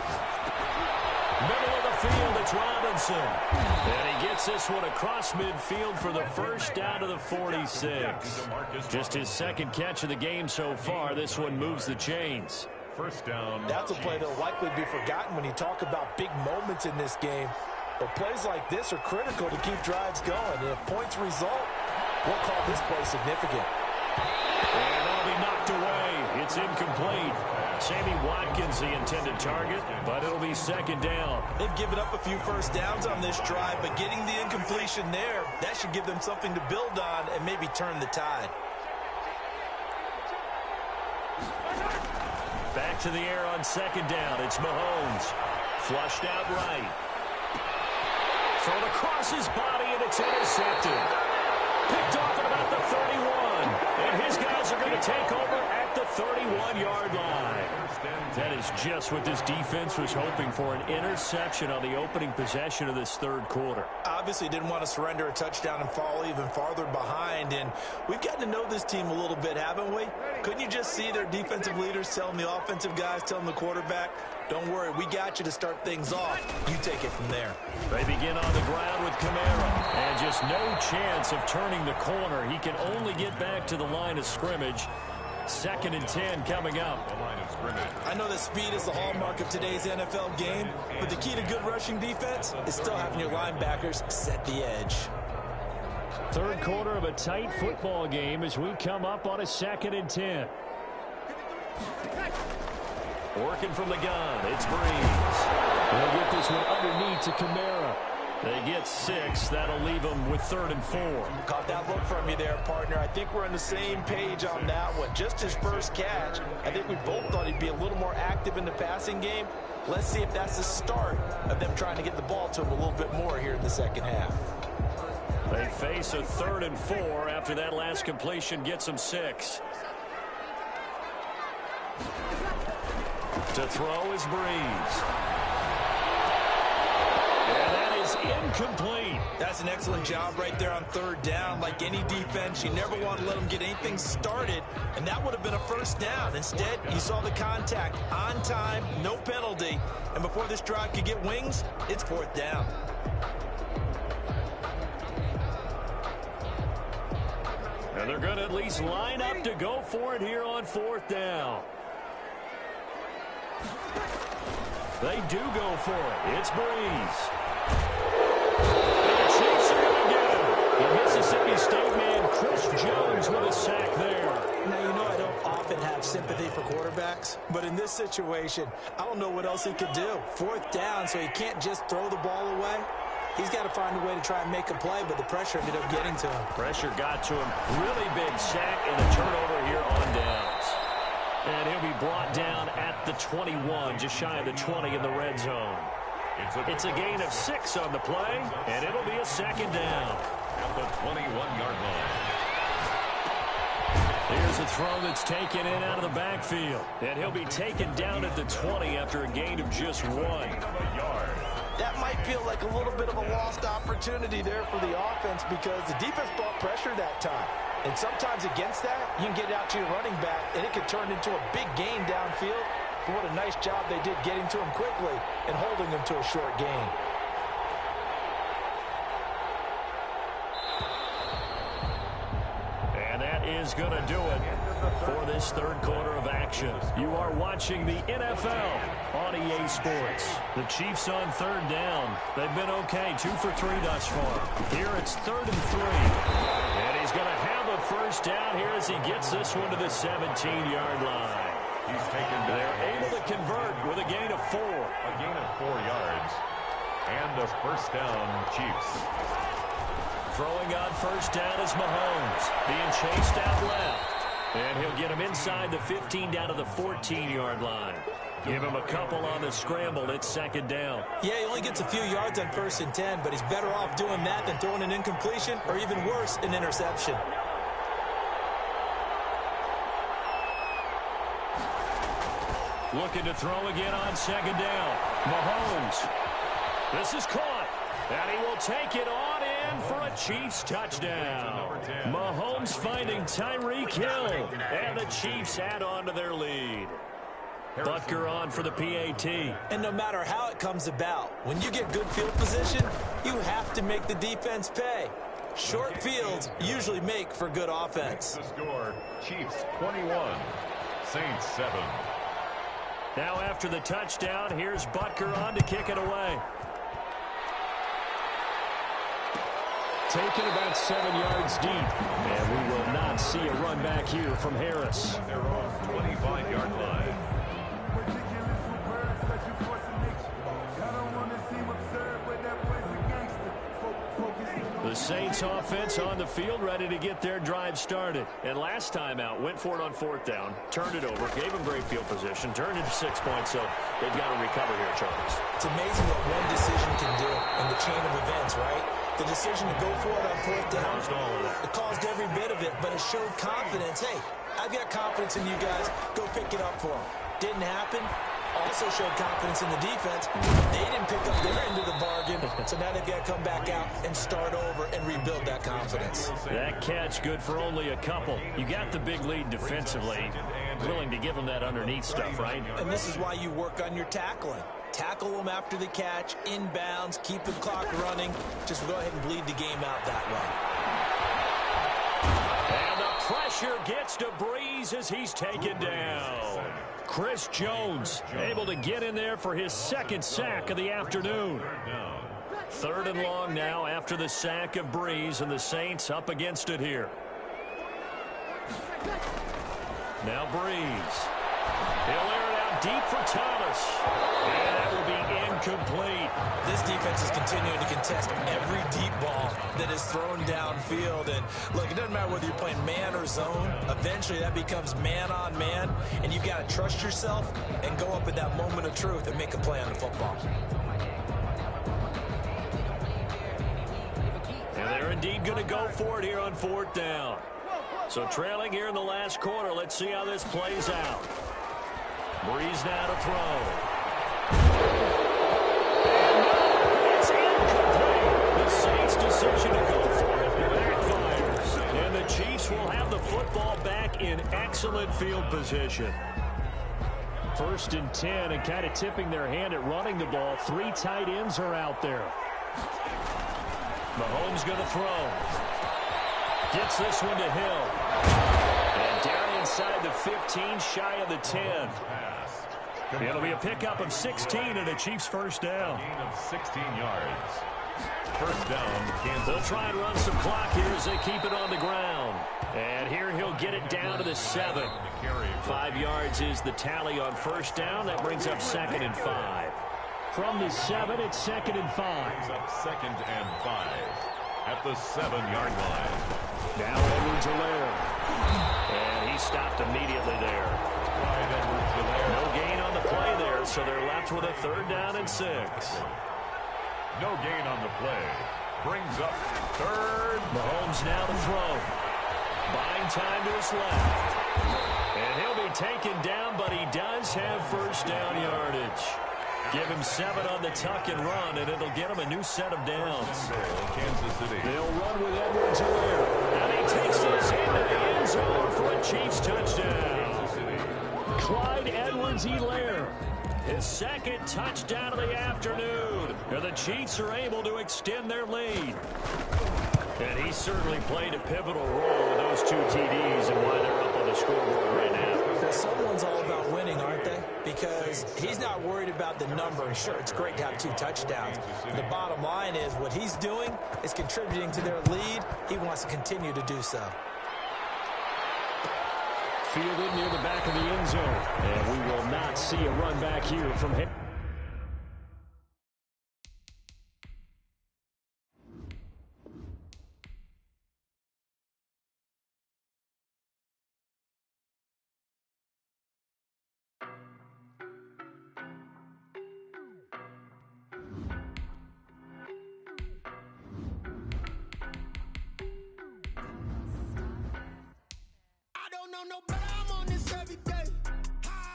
Middle of the field, it's Robinson. And he gets this one across midfield for the first down to the 46. Just his second catch of the game so far. This one moves the chains. First down. That's a play that will likely be forgotten when you talk about big moments in this game. But plays like this are critical to keep drives going. And if points result, we'll call this play significant. And that'll be knocked away. It's incomplete. Sammy Watkins the intended target, but it'll be second down. They've given up a few first downs on this drive, but getting the incompletion there, that should give them something to build on and maybe turn the tide. Back to the air on second down. It's Mahomes. Flushed out right. Thrown across his body, and it's intercepted. Picked off at about the 31. And his guys are going to take over at the 31-yard line. That is just what this defense was hoping for, an interception on the opening possession of this third quarter. Obviously didn't want to surrender a touchdown and fall even farther behind. And we've gotten to know this team a little bit, haven't we? Couldn't you just see their defensive leaders telling the offensive guys, telling the quarterback, don't worry, we got you to start things off. You take it from there. They begin on the ground with Kamara. And just no chance of turning the corner. He can only get back to the line of scrimmage. 2nd and 10 coming up. The line of scrimmage. I know that speed is the hallmark of today's NFL game, but the key to good rushing defense is still having your linebackers set the edge. Third quarter of a tight football game as we come up on a 2nd and 10. Working from the gun, it's Breeze. They'll get this one underneath to Kamara. They get 6. That'll leave them with 3rd and 4. Caught that look from you there, partner. I think we're on the same page on that one. Just his first catch. I think we both thought he'd be a little more active in the passing game. Let's see if that's the start of them trying to get the ball to him a little bit more here in the second half. They face a 3rd and 4 after that last completion gets them 6. To throw is Breeze. And that is incomplete. That's an excellent job right there on third down. Like any defense, you never want to let them get anything started, and that would have been a first down. Instead, you saw the contact on time, no penalty, and before this drive could get wings, it's 4th down. And they're going to at least line up to go for it here on 4th down. They do go for it. It's Breeze. And the Chiefs are going to get him. The Mississippi State man, Chris Jones, with a sack there. Now, you know I don't often have sympathy for quarterbacks, but in this situation, I don't know what else he could do. 4th down, so he can't just throw the ball away. He's got to find a way to try and make a play, but the pressure ended up getting to him. Pressure got to him. Really big sack and a turnover here on downs. And he'll be brought down at the 21, just shy of the 20 in the red zone. It's a gain of 6 on the play, and it'll be a 2nd down. At the 21-yard line. Here's a throw that's taken in out of the backfield. And he'll be taken down at the 20 after a gain of just 1. That might might feel like a little bit of a lost opportunity there for the offense because the defense brought pressure that time. And sometimes against that, you can get out to your running back, and it could turn into a big gain downfield. But what a nice job they did getting to him quickly and holding him to a short gain. And that is going to do it for this third quarter of action. You are watching the NFL on EA Sports. The Chiefs on third down. They've been okay, 2 for 3 thus far. Here it's 3rd and 3. And he's going to have a first down here as he gets this one to the 17-yard line. He's taken down. They're able to convert with a gain of 4. A gain of 4 yards. And a first down, Chiefs. Throwing on first down is Mahomes. Being chased out left. And he'll get him inside the 15 down to the 14-yard line. Give him a couple on the scramble. It's 2nd down. Yeah, he only gets a few yards on 1st and 10, but he's better off doing that than throwing an incompletion or even worse, an interception. Looking to throw again on 2nd down. Mahomes. This is caught. And he will take it on in for a Chiefs touchdown. Mahomes finding Tyreek Hill. And the Chiefs add on to their lead. Butker on for the PAT. And no matter how it comes about, when you get good field position, you have to make the defense pay. Short fields usually make for good offense. The score, Chiefs 21, Saints 7. Now after the touchdown, here's Butker on to kick it away. Taken about 7 yards deep. And we will not see a run back here from Harris. Their own 25-yard line. The Saints offense on the field, ready to get their drive started. And last time out, went for it on 4th down, turned it over, gave them great field position, turned it to 6 points, so they've got to recover here, Charles. It's amazing what one decision can do in the chain of events, right? The decision to go for it on 4th down, it caused every bit of it, but it showed confidence. Hey, I've got confidence in you guys. Go pick it up for them. Didn't happen. Also showed confidence in the defense. They didn't pick up their end of the bargain, so now they've got to come back out and start over and rebuild that confidence. That catch good for only a couple. You got the big lead defensively. Willing to give them that underneath stuff, right? And this is why you work on your tackling. Tackle them after the catch, inbounds, keep the clock running. Just go ahead and bleed the game out that way. And the pressure gets to Breeze as he's taken down. Chris Jones able to get in there for his 2nd sack of the afternoon. 3rd and long now after the sack of Breeze, and the Saints up against it here. Now Breeze. He'll air it out deep for Thomas. And that will be incomplete. This defense is continuing to contest every deep ball that is thrown downfield. And look, it doesn't matter whether you're playing man or zone. Eventually that becomes man on man. And you've got to trust yourself and go up at that moment of truth and make a play on the football. And they're indeed going to go for it here on 4th down. So trailing here in the last quarter, let's see how this plays out. Breeze now to throw. It's incomplete. The Saints' decision to go for it backfires. And the Chiefs will have the football back in excellent field position. 1st and 10, and kind of tipping their hand at running the ball. 3 tight ends are out there. Mahomes going to throw. Gets this one to Hill. And down inside the 15, shy of the 10. It'll be a pickup of 16 and a Chiefs first down. Gain of 16 yards. First down, Kansas. They'll try and run some clock here as they keep it on the ground. And here he'll get it down to the 7. 5 yards is the tally on first down. That brings up 2nd and 5. From the 7, it's 2nd and 5. Brings up 2nd and 5 at the 7-yard line. Now Edwards-Helaire. And he stopped immediately there. No gain on the play there, so they're left with a 3rd down and 6. No gain on the play. Brings up 3rd. Mahomes now to throw. Buying time to his left. And he'll be taken down, but he does have first down yardage. Give him 7 on the tuck and run, and it'll get him a new set of downs. Kansas City. They'll run with Edwards-Helaire. And he takes this into the end zone for a Chiefs touchdown. Clyde Edwards-Helaire. His second touchdown of the afternoon. And the Chiefs are able to extend their lead. And he certainly played a pivotal role with those 2 TDs and why they're up on the scoreboard right now. Well, someone's all about winning, aren't they? Because he's not worried about the number. Sure, it's great to have 2 touchdowns. The bottom line is what he's doing is contributing to their lead. He wants to continue to do so. Fielded near the back of the end zone. And we will not see a run back here from him. No better, I'm on this every day.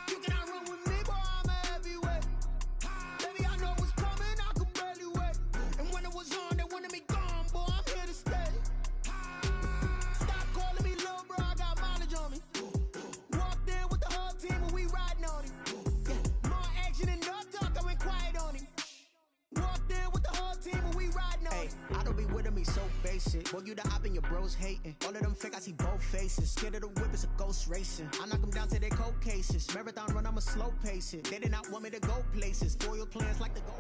You cannot run with me, boy, I'm a heavyweight. Baby, I know what's coming, I could barely wait. And when it was on, they wanted me gone, boy, I'm here to stay. Stop calling me little bro, I got mileage on me. Walked in with the whole team and we riding on him. Yeah, more action and no talk, I went quiet on him. Walked in with the whole team and we riding on him. I don't be with him, he's so basic. Boy, you the op and your bros hating. All of them fake, I see both faces. Scared of the whip, it's a ghost racing. I knock them down to their cold cases. Marathon run, I'ma slow pace it. They did not want me to go places. Foil plans like the go.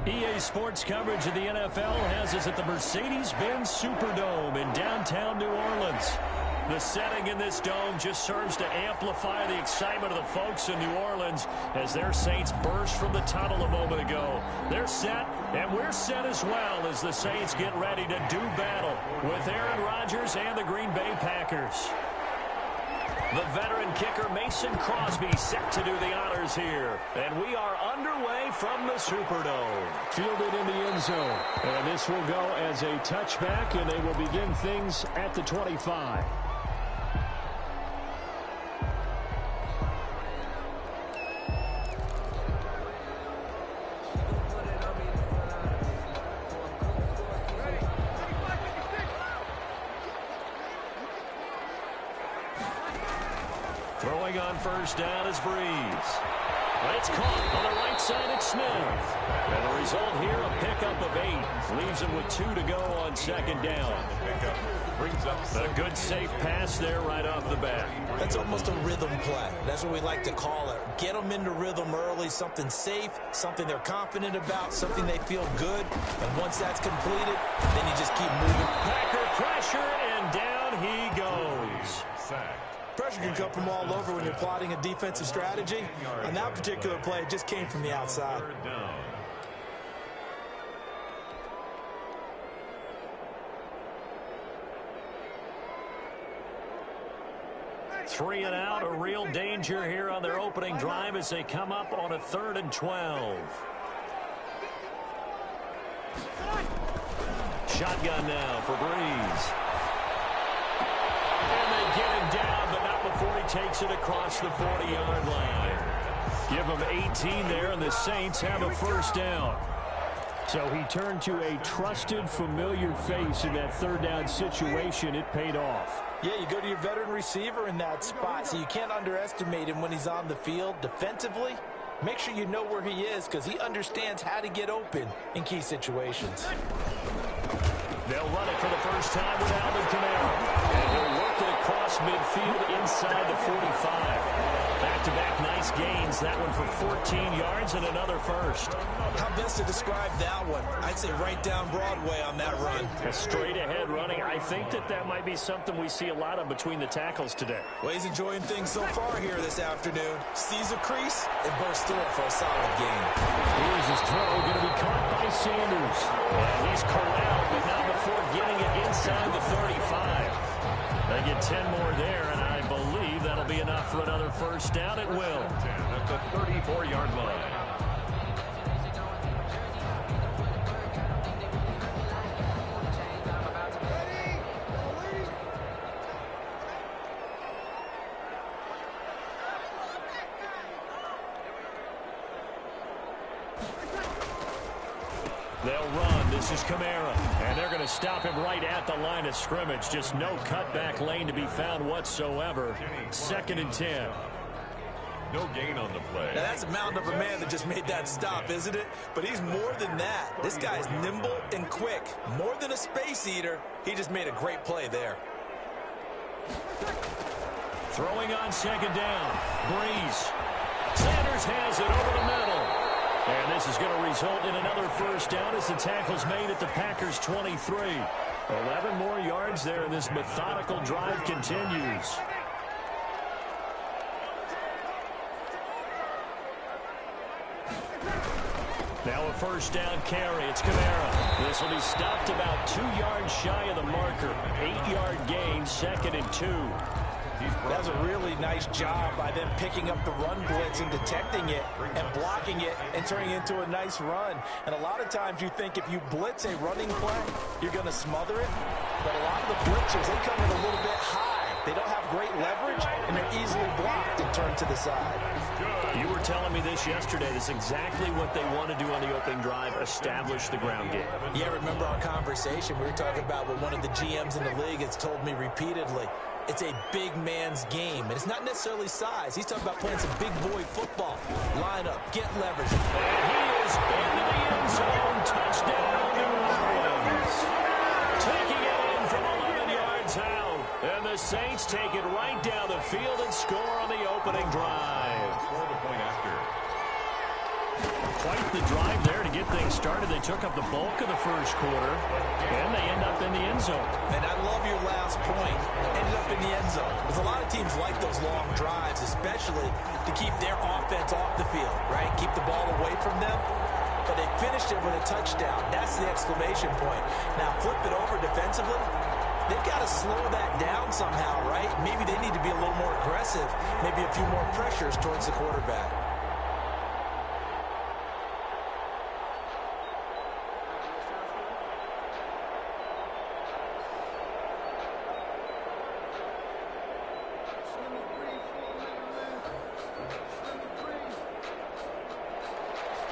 EA Sports coverage of the NFL has us at the Mercedes-Benz Superdome in downtown New Orleans. The setting in this dome just serves to amplify the excitement of the folks in New Orleans as their Saints burst from the tunnel a moment ago. They're set, and we're set as well as the Saints get ready to do battle with Aaron Rodgers and the Green Bay Packers. The veteran kicker Mason Crosby set to do the honors here. And we are underway from the Superdome. Fielded in the end zone. And this will go as a touchback, and they will begin things at the 25. Throwing on first down is Breeze. It's caught on the right side at Smith. And the result here, a pickup of 8. Leaves him with 2 to go on second down. A good safe pass there right off the bat. That's almost a rhythm play. That's what we like to call it. Get them into rhythm early, something safe, something they're confident about, something they feel good. And once that's completed, then you just keep moving. Packer pressure, and down he goes. Pressure can come from all over when you're plotting a defensive strategy. On that particular play, it just came from the outside. 3 and out, a real danger here on their opening drive as they come up on a 3rd and 12. Shotgun now for Breeze. And they get him down, but not before he takes it across the 40-yard line. Give him 18 there, and the Saints have a first down. So he turned to a trusted, familiar face in that 3rd down situation. It paid off. Yeah, you go to your veteran receiver in that spot, so you can't underestimate him when he's on the field. Defensively, make sure you know where he is because he understands how to get open in key situations. They'll run it for the first time with Alvin Kamara. And he'll work it across midfield inside the 45. Back-to-back nice gains. That one for 14 yards and another first. How best to describe that one? I'd say right down Broadway on that run. A straight-ahead running. I think that might be something we see a lot of between the tackles today. Well, he's enjoying things so far here this afternoon. Sees a crease and bursts through it for a solid gain. Here's his throw, going to be caught by Sanders. And he's corralled, but not before getting it inside the 35. They get 10 more there, and I believe that'll be enough for another first down. It will. At the 34-yard line. They'll run. This is Kamara. And they're going to stop him right at the line of scrimmage. Just no cutback lane to be found whatsoever. 2nd and 10. No gain on the play. Now, that's a mountain of a man that just made that stop, isn't it? But he's more than that. This guy's nimble and quick. More than a space eater, he just made a great play there. Throwing on 2nd down. Breeze. Sanders has it over the middle. And this is going to result in another 1st down as the tackle's made at the Packers' 23. 11 more yards there, and this methodical drive continues. Now a 1st down carry. It's Kamara. This will be stopped about 2 yards shy of the marker. 8-yard gain, 2nd and 2. That's a really nice job by them picking up the run blitz and detecting it and blocking it and turning it into a nice run. And a lot of times you think if you blitz a running play, you're going to smother it. But a lot of the blitzers, they come in a little bit high. They don't have great leverage, and they're easily blocked and turned to the side. You were telling me this yesterday. This is exactly what they want to do on the opening drive, establish the ground game. Yeah, remember our conversation? We were talking about what one of the GMs in the league has told me repeatedly. It's a big man's game, and it's not necessarily size. He's talking about playing some big boy football. Line up, get leverage. And he is into the end zone. Touchdown, New Orleans. Taking it in from 11 yards out. And the Saints take it right down the field and score on the opening drive. Score the point after. Quite the drive there to get things started. They took up the bulk of the 1st quarter, and they end up in the end zone. And I love your last point. Ended up in the end zone. Because a lot of teams like those long drives, especially to keep their offense off the field, right? Keep the ball away from them. But they finished it with a touchdown. That's the exclamation point. Now flip it over defensively. They've got to slow that down somehow, right? Maybe they need to be a little more aggressive. Maybe a few more pressures towards the quarterback.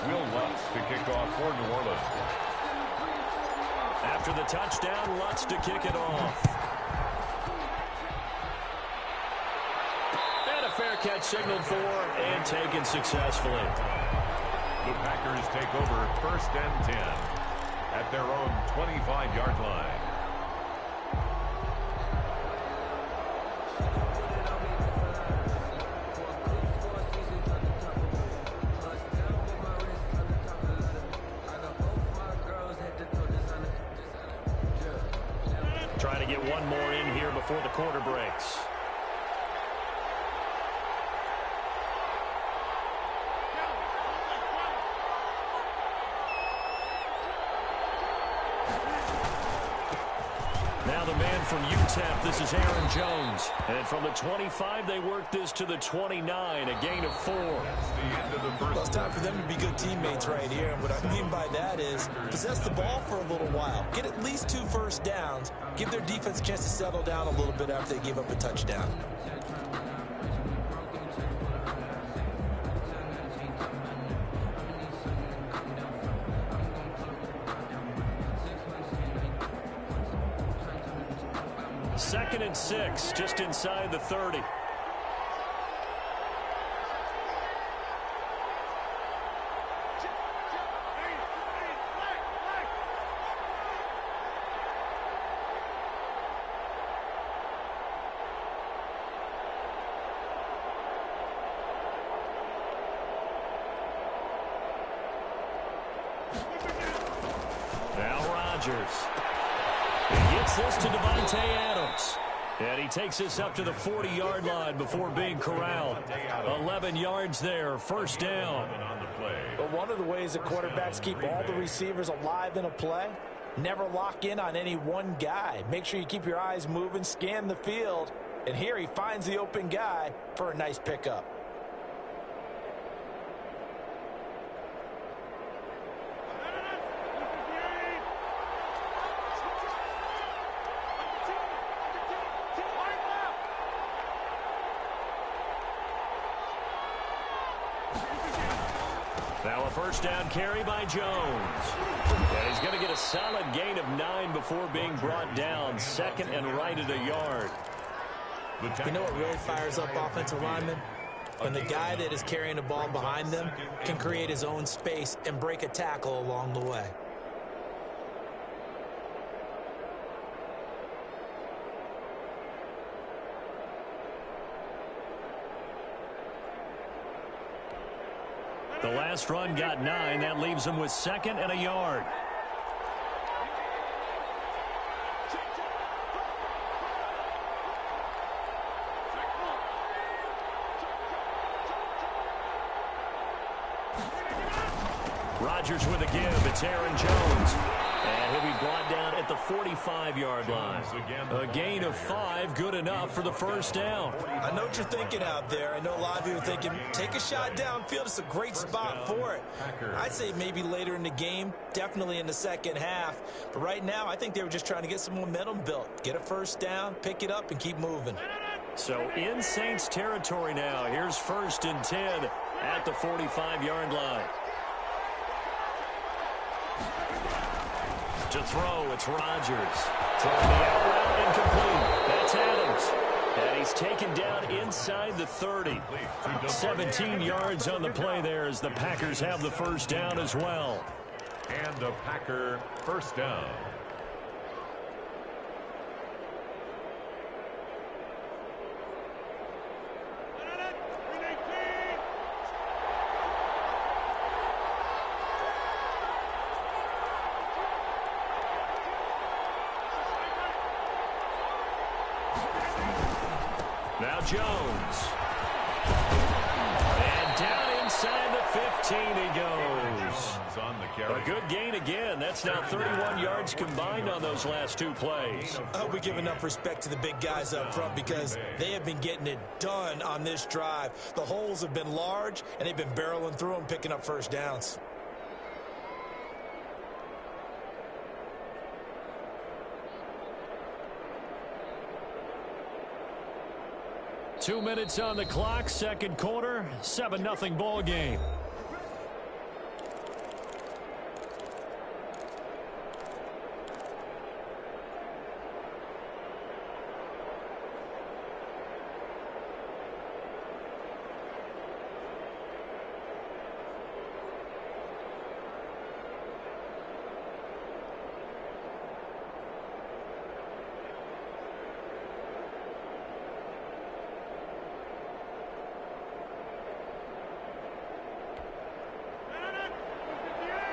Will Lutz to kick off for New Orleans. After the touchdown, Lutz to kick it off. And a fair catch signaled for and taken successfully. The Packers take over 1st and 10 at their own 25-yard line. Trying to get one more in here before the quarter breaks. Now the man from UTEP, this is Aaron Jones. And from the 25, they work this to the 29, a gain of 4. Well, it's time for them to be good teammates right here. And what I mean by that is possess the ball for a little while. Get at least 2 first downs. Give their defense a chance to settle down a little bit after they give up a touchdown. Second and 6, just inside the 30. Now Rodgers. He gets this to Devontae Adams. And he takes this up to the 40-yard line before being corralled. 11 yards there, 1st down. But one of the ways that quarterbacks keep all the receivers alive in a play, never lock in on any one guy. Make sure you keep your eyes moving, scan the field. And here he finds the open guy for a nice pickup. Now a 1st down carry by Jones. a solid gain of 9 before being brought down. Second and right at a yard. You know what really fires up offensive linemen? When the guy that is carrying the ball behind them can create his own space and break a tackle along the way. The last run got 9. That leaves them with second and a yard. Rodgers with a give. It's Aaron Jones. And he'll be brought down at the 45-yard line. A gain of 5, good enough for the first down. I know what you're thinking out there. I know a lot of you are thinking, take a shot downfield. It's a great spot for it. I'd say maybe later in the game, definitely in the second half. But right now, I think they were just trying to get some momentum built. Get a first down, pick it up, and keep moving. So in Saints territory now. Here's 1st and 10 at the 45-yard line. To throw, it's Rodgers. Throwing the out route incomplete. That's Adams. And he's taken down inside the 30. 17 yards on the play there as the Packers have the first down as well. And a Packer first down. Now Jones. And down inside the 15 he goes. A good gain again. That's now 31 yards combined on those last 2 plays. I hope we give enough respect to the big guys up front because they have been getting it done on this drive. The holes have been large, and they've been barreling through them, picking up first downs. Two minutes on the clock, second quarter, 7-0 ball game.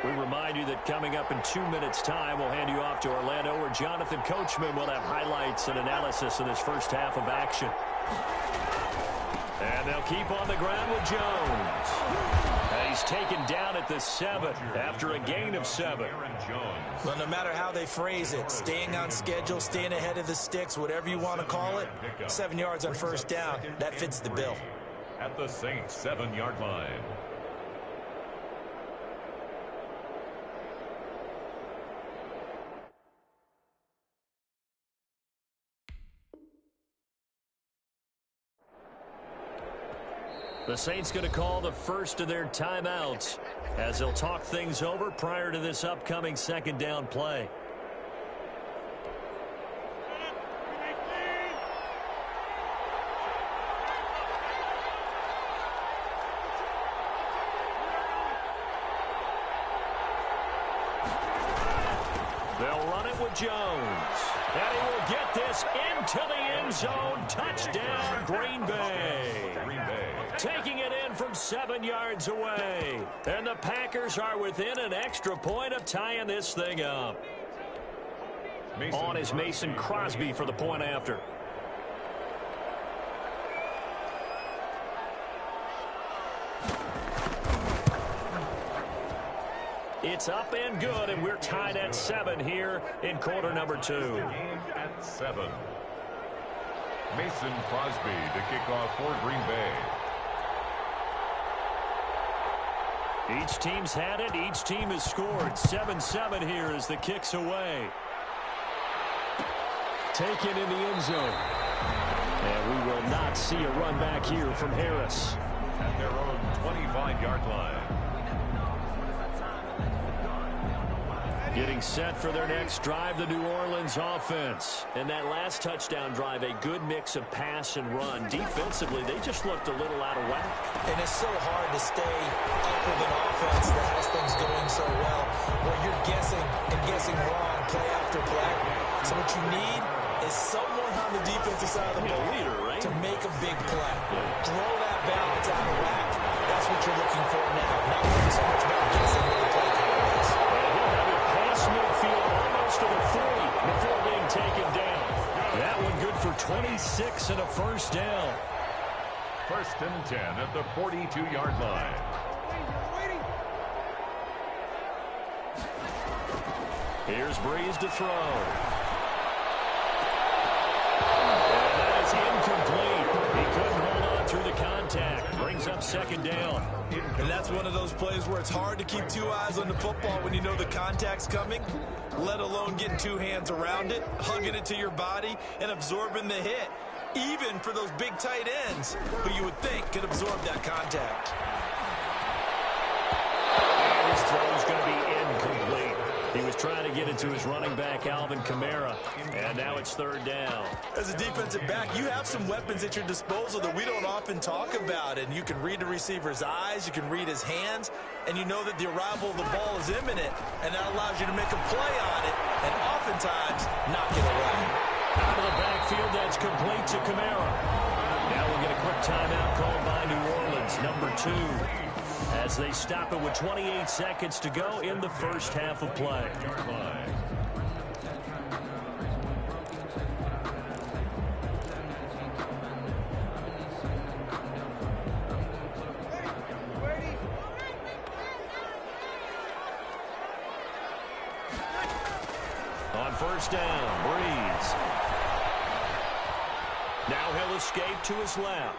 We remind you that coming up in 2 minutes' time, we'll hand you off to Orlando, where Jonathan Coachman will have highlights and analysis of this first half of action. And they'll keep on the ground with Jones. And he's taken down at the 7 after a gain of 7. Well, no matter how they phrase it, staying on schedule, staying ahead of the sticks, whatever you want to call it, 7 yards on first down, that fits the bill. At the Saints 7-yard line. The Saints going to call the first of their timeouts as they'll talk things over prior to this upcoming second down play. They'll run it with Jones. And he will get this into the end zone. Touchdown, Green Bay. Taking it in from 7 yards away. And the Packers are within an extra point of tying this thing up. On is Mason Crosby for the point after. It's up and good, and we're tied at 7 here in quarter number 2. At 7. Mason Crosby to kick off for Green Bay. Each team's had it. Each team has scored. 7-7 here as the kick's away. Taken in the end zone. And we will not see a run back here from Harris. At their own 25-yard line. Getting set for their next drive, the New Orleans offense. And that last touchdown drive, a good mix of pass and run. Defensively, they just looked a little out of whack. And it's so hard to stay up with an offense that has things going so well, where you're guessing and guessing wrong play after play. So what you need is someone on the defensive side of the ball leader, right? to make a big play. Throw that balance out of whack. That's what you're looking for now. Not worrying so much about guessing what the play call is. He'll have it past midfield almost to the 40 before being taken down. That one good for 26 and a first down. 1st and 10 at the 42-yard line. Here's Breeze to throw. And that is incomplete. He couldn't hold on through the contact. Brings up 2nd down. And that's one of those plays where it's hard to keep 2 eyes on the football when you know the contact's coming, let alone getting 2 hands around it, hugging it to your body, and absorbing the hit. Even for those big tight ends, who you would think could absorb that contact. And his throw is going to be incomplete. He was trying to get it to his running back, Alvin Kamara, and now it's 3rd down. As a defensive back, you have some weapons at your disposal that we don't often talk about, and you can read the receiver's eyes, you can read his hands, and you know that the arrival of the ball is imminent, and that allows you to make a play on it, and oftentimes knock it away. Out of the backfield, that's complete to Kamara. Now we'll get a quick timeout called by New Orleans, number 2. As they stop it with 28 seconds to go in the first half of play. On 1st down, Breeze. Now he'll escape to his left.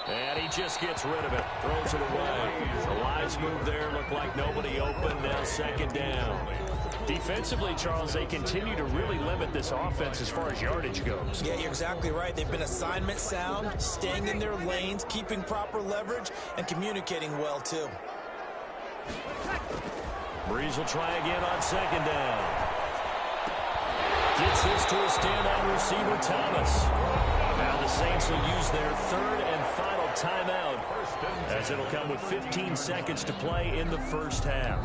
And he just gets rid of it. Throws it away. A wise move there. Looked like nobody open. Now 2nd down. Defensively, Charles, they continue to really limit this offense as far as yardage goes. Yeah, you're exactly right. They've been assignment sound, staying in their lanes, keeping proper leverage, and communicating well, too. Breeze will try again on 2nd down. Gets this to a standout receiver, Thomas. Now the Saints will use their 3rd and final timeout, as it'll come with 15 seconds to play in the first half.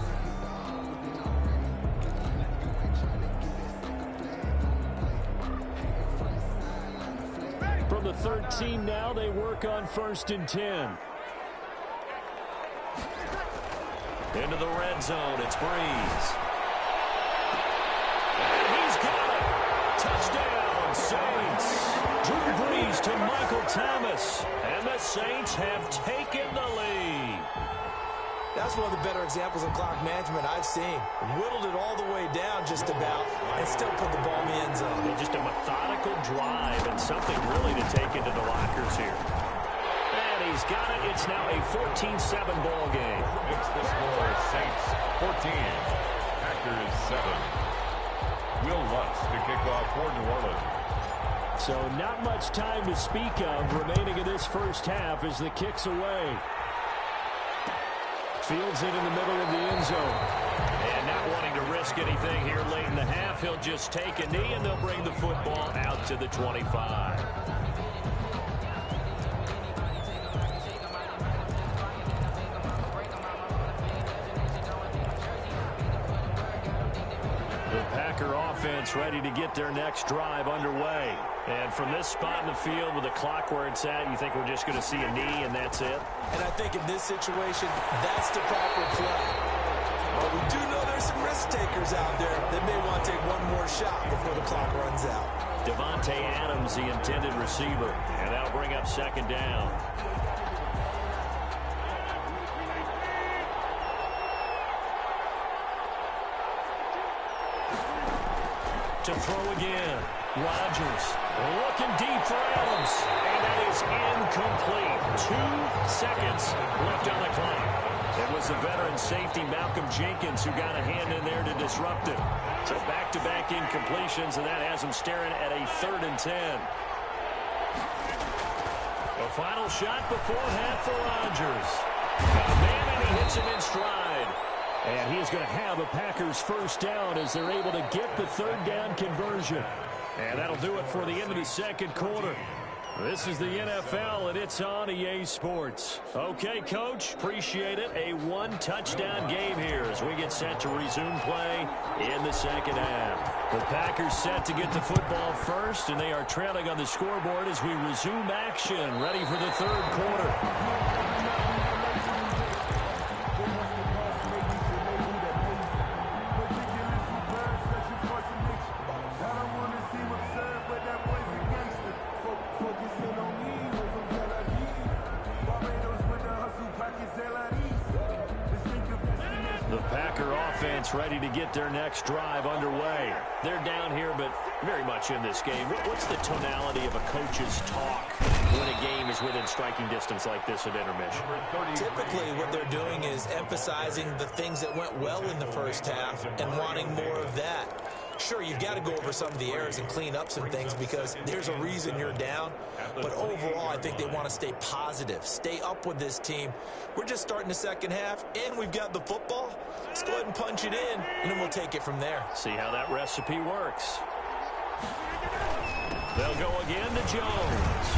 From the 13 now, they work on 1st and 10. Into the red zone, it's Breeze. And he's got it! Touchdown, Saints! Drew Brees to Michael Thomas, and the Saints have taken the lead. That's one of the better examples of clock management I've seen. Whittled it all the way down just about, and still put the ball in the end zone. Just a methodical drive and something really to take into the lockers here. And he's got it. It's now a 14-7 ball game. It's the score, Saints 14, Packers 7. Will Lutz to kick off for New Orleans. So not much time to speak of remaining in this first half as the kick's away. Fields it in the middle of the end zone. And not wanting to risk anything here late in the half, he'll just take a knee and they'll bring the football out to the 25. Packer offense ready to get their next drive underway. And from this spot in the field with the clock where it's at, you think we're just going to see a knee and that's it? And I think in this situation, that's the proper play. But we do know there's some risk takers out there that may want to take one more shot before the clock runs out. Devontae Adams, the intended receiver. And that'll bring up 2nd down. To throw again. Rodgers looking deep for Adams. And that is incomplete. 2 seconds left on the clock. It was the veteran safety Malcolm Jenkins who got a hand in there to disrupt it. So back-to-back incompletions, and that has him staring at a 3rd and 10. A final shot before half for Rodgers. Man, and he hits him in stride. And he is going to have a Packers first down as they're able to get the third down conversion. And that'll do it for the end of the second quarter. This is the NFL, and it's on EA Sports. Okay, Coach, appreciate it. A one-touchdown game here as we get set to resume play in the second half. The Packers set to get the football first, and they are trailing on the scoreboard as we resume action, ready for the third quarter. Ready to get their next drive underway. They're down here, but very much in this game. What's the tonality of a coach's talk when a game is within striking distance like this at intermission? Typically, what they're doing is emphasizing the things that went well in the first half and wanting more of that. Sure, you've got to go over some of the errors and clean up some things because there's a reason you're down. But overall, I think they want to stay positive, stay up with this team. We're just starting the second half, and we've got the football. Let's go ahead and punch it in, and then we'll take it from there. See how that recipe works. They'll go again to Jones.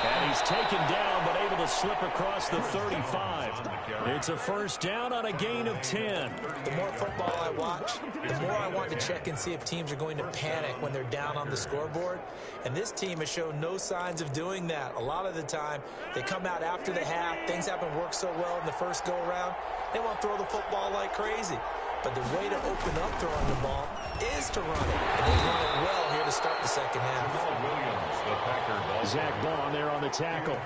And he's taken down, but able to slip across the 35. It's a first down on a gain of 10. The more football I watch, the more I want to check and see if teams are going to panic when they're down on the scoreboard. And this team has shown no signs of doing that. A lot of the time, they come out after the half. Things haven't worked so well in the first go-around. They want to throw the football like crazy. But the way to open up throwing the ball is to run it. And they run it well here to start the second half. Zach Bond there on the tackle.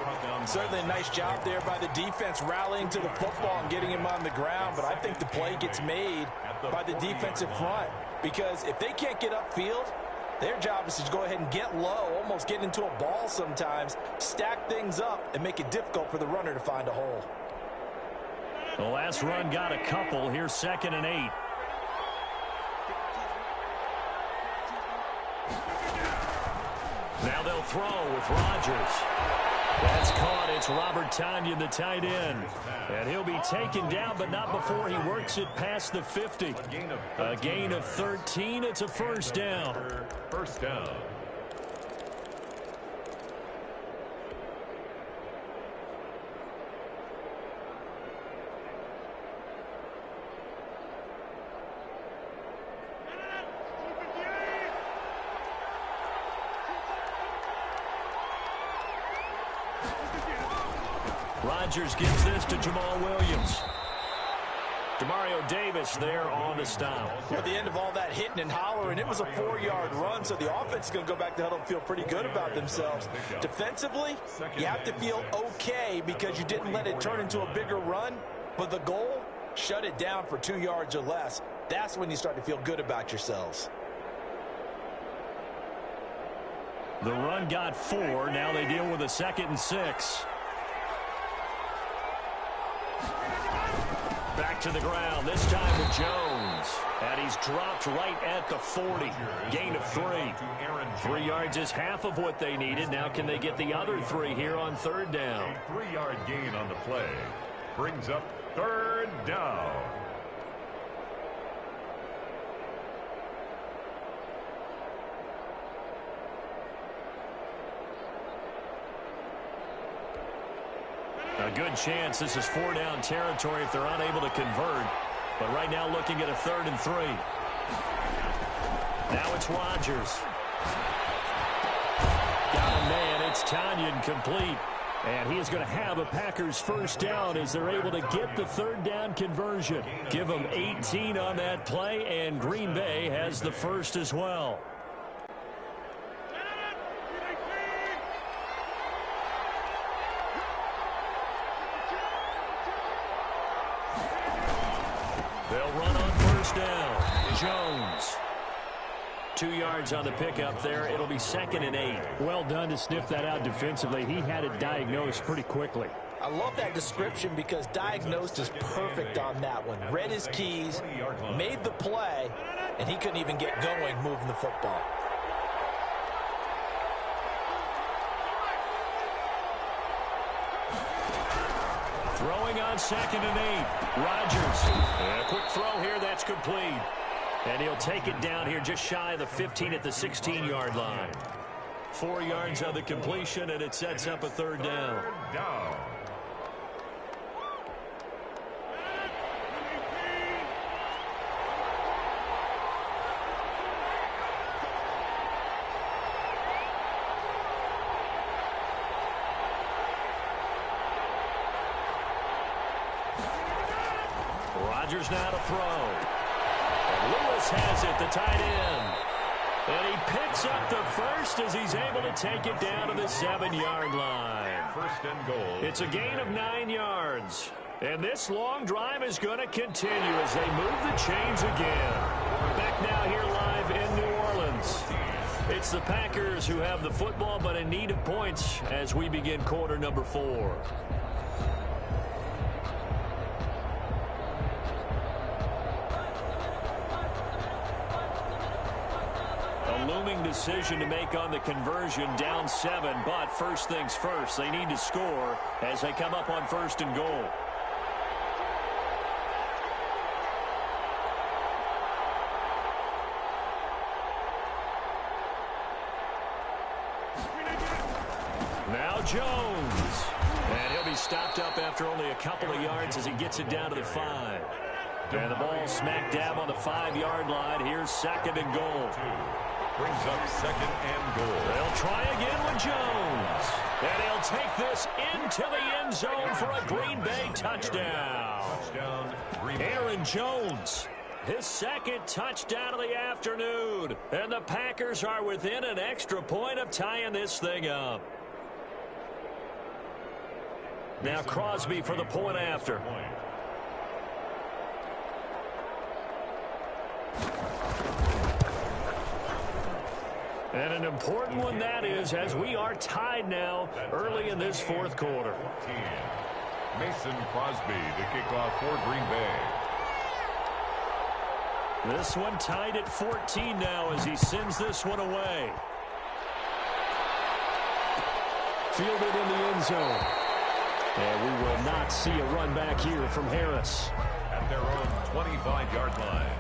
Certainly a nice job there by the defense rallying to the football and getting him on the ground. But I think the play gets made by the defensive front. Because if they can't get upfield, their job is to go ahead and get low, almost get into a ball sometimes, stack things up, and make it difficult for the runner to find a hole. The last run got a couple. Here's 2nd and 8. Now they'll throw with Rodgers. That's caught. It's Robert Tonyan, the tight end. And he'll be taken down, but not before he works it past the 50. A gain of 13. It's a first down. First down. Rodgers gives this to Jamal Williams. Demario Davis there on the stop. At the end of all that hitting and hollering, it was a 4-yard run, so the offense is going to go back to huddle and feel pretty good about themselves. Defensively, you have to feel okay because you didn't let it turn into a bigger run, but the goal, shut it down for 2 yards or less. That's when you start to feel good about yourselves. The run got 4. Now they deal with a 2nd and 6. Back to the ground, this time with Jones. And he's dropped right at the 40. Gain of 3. 3 yards is half of what they needed. Now can they get the other 3 here on third down? A 3-yard gain on the play. Brings up third down. A good chance this is 4-down territory if they're unable to convert. But right now looking at a 3rd and 3. Now it's Rodgers. Got a man. It's Tonyan complete. And he is going to have a Packers first down as they're able to get the 3rd down conversion. Give them 18 on that play, and Green Bay has the first as well. They'll run on first down. Jones. 2 yards on the pickup there. It'll be 2nd and 8. Well done to sniff that out defensively. He had it diagnosed pretty quickly. I love that description because diagnosed is perfect on that one. Read his keys, made the play, and he couldn't even get going moving the football. Throwing on 2nd and 8. Rodgers. A quick throw here. That's complete. And he'll take it down here just shy of the 15 at the 16-yard line. 4 yards on the completion, and it sets up a 3rd down. Rodgers now to throw. And Lewis has it, the tight end. And he picks up the first as he's able to take it down to the 7-yard line. 1st and goal. It's a gain of 9 yards. And this long drive is going to continue as they move the chains again. We're back now here live in New Orleans. It's the Packers who have the football but in need of points as we begin quarter number 4. Looming decision to make on the conversion, down 7, but first things first, they need to score as they come up on 1st and goal. Now Jones, and he'll be stopped up after only a couple of yards as he gets it down to the 5. And the ball smack dab on the 5-yard line. Here's 2nd and goal. Brings up 2nd and goal. They'll try again with Jones. And he'll take this into the end zone for a Green Bay touchdown. Aaron Jones, his 2nd touchdown of the afternoon. And the Packers are within an extra point of tying this thing up. Now Crosby for the point after. And an important one that is, as we are tied now early in this 4th quarter. Mason Crosby to kick off for Green Bay. This one tied at 14 now as he sends this one away. Fielded in the end zone. And we will not see a run back here from Harris. At their own 25-yard line.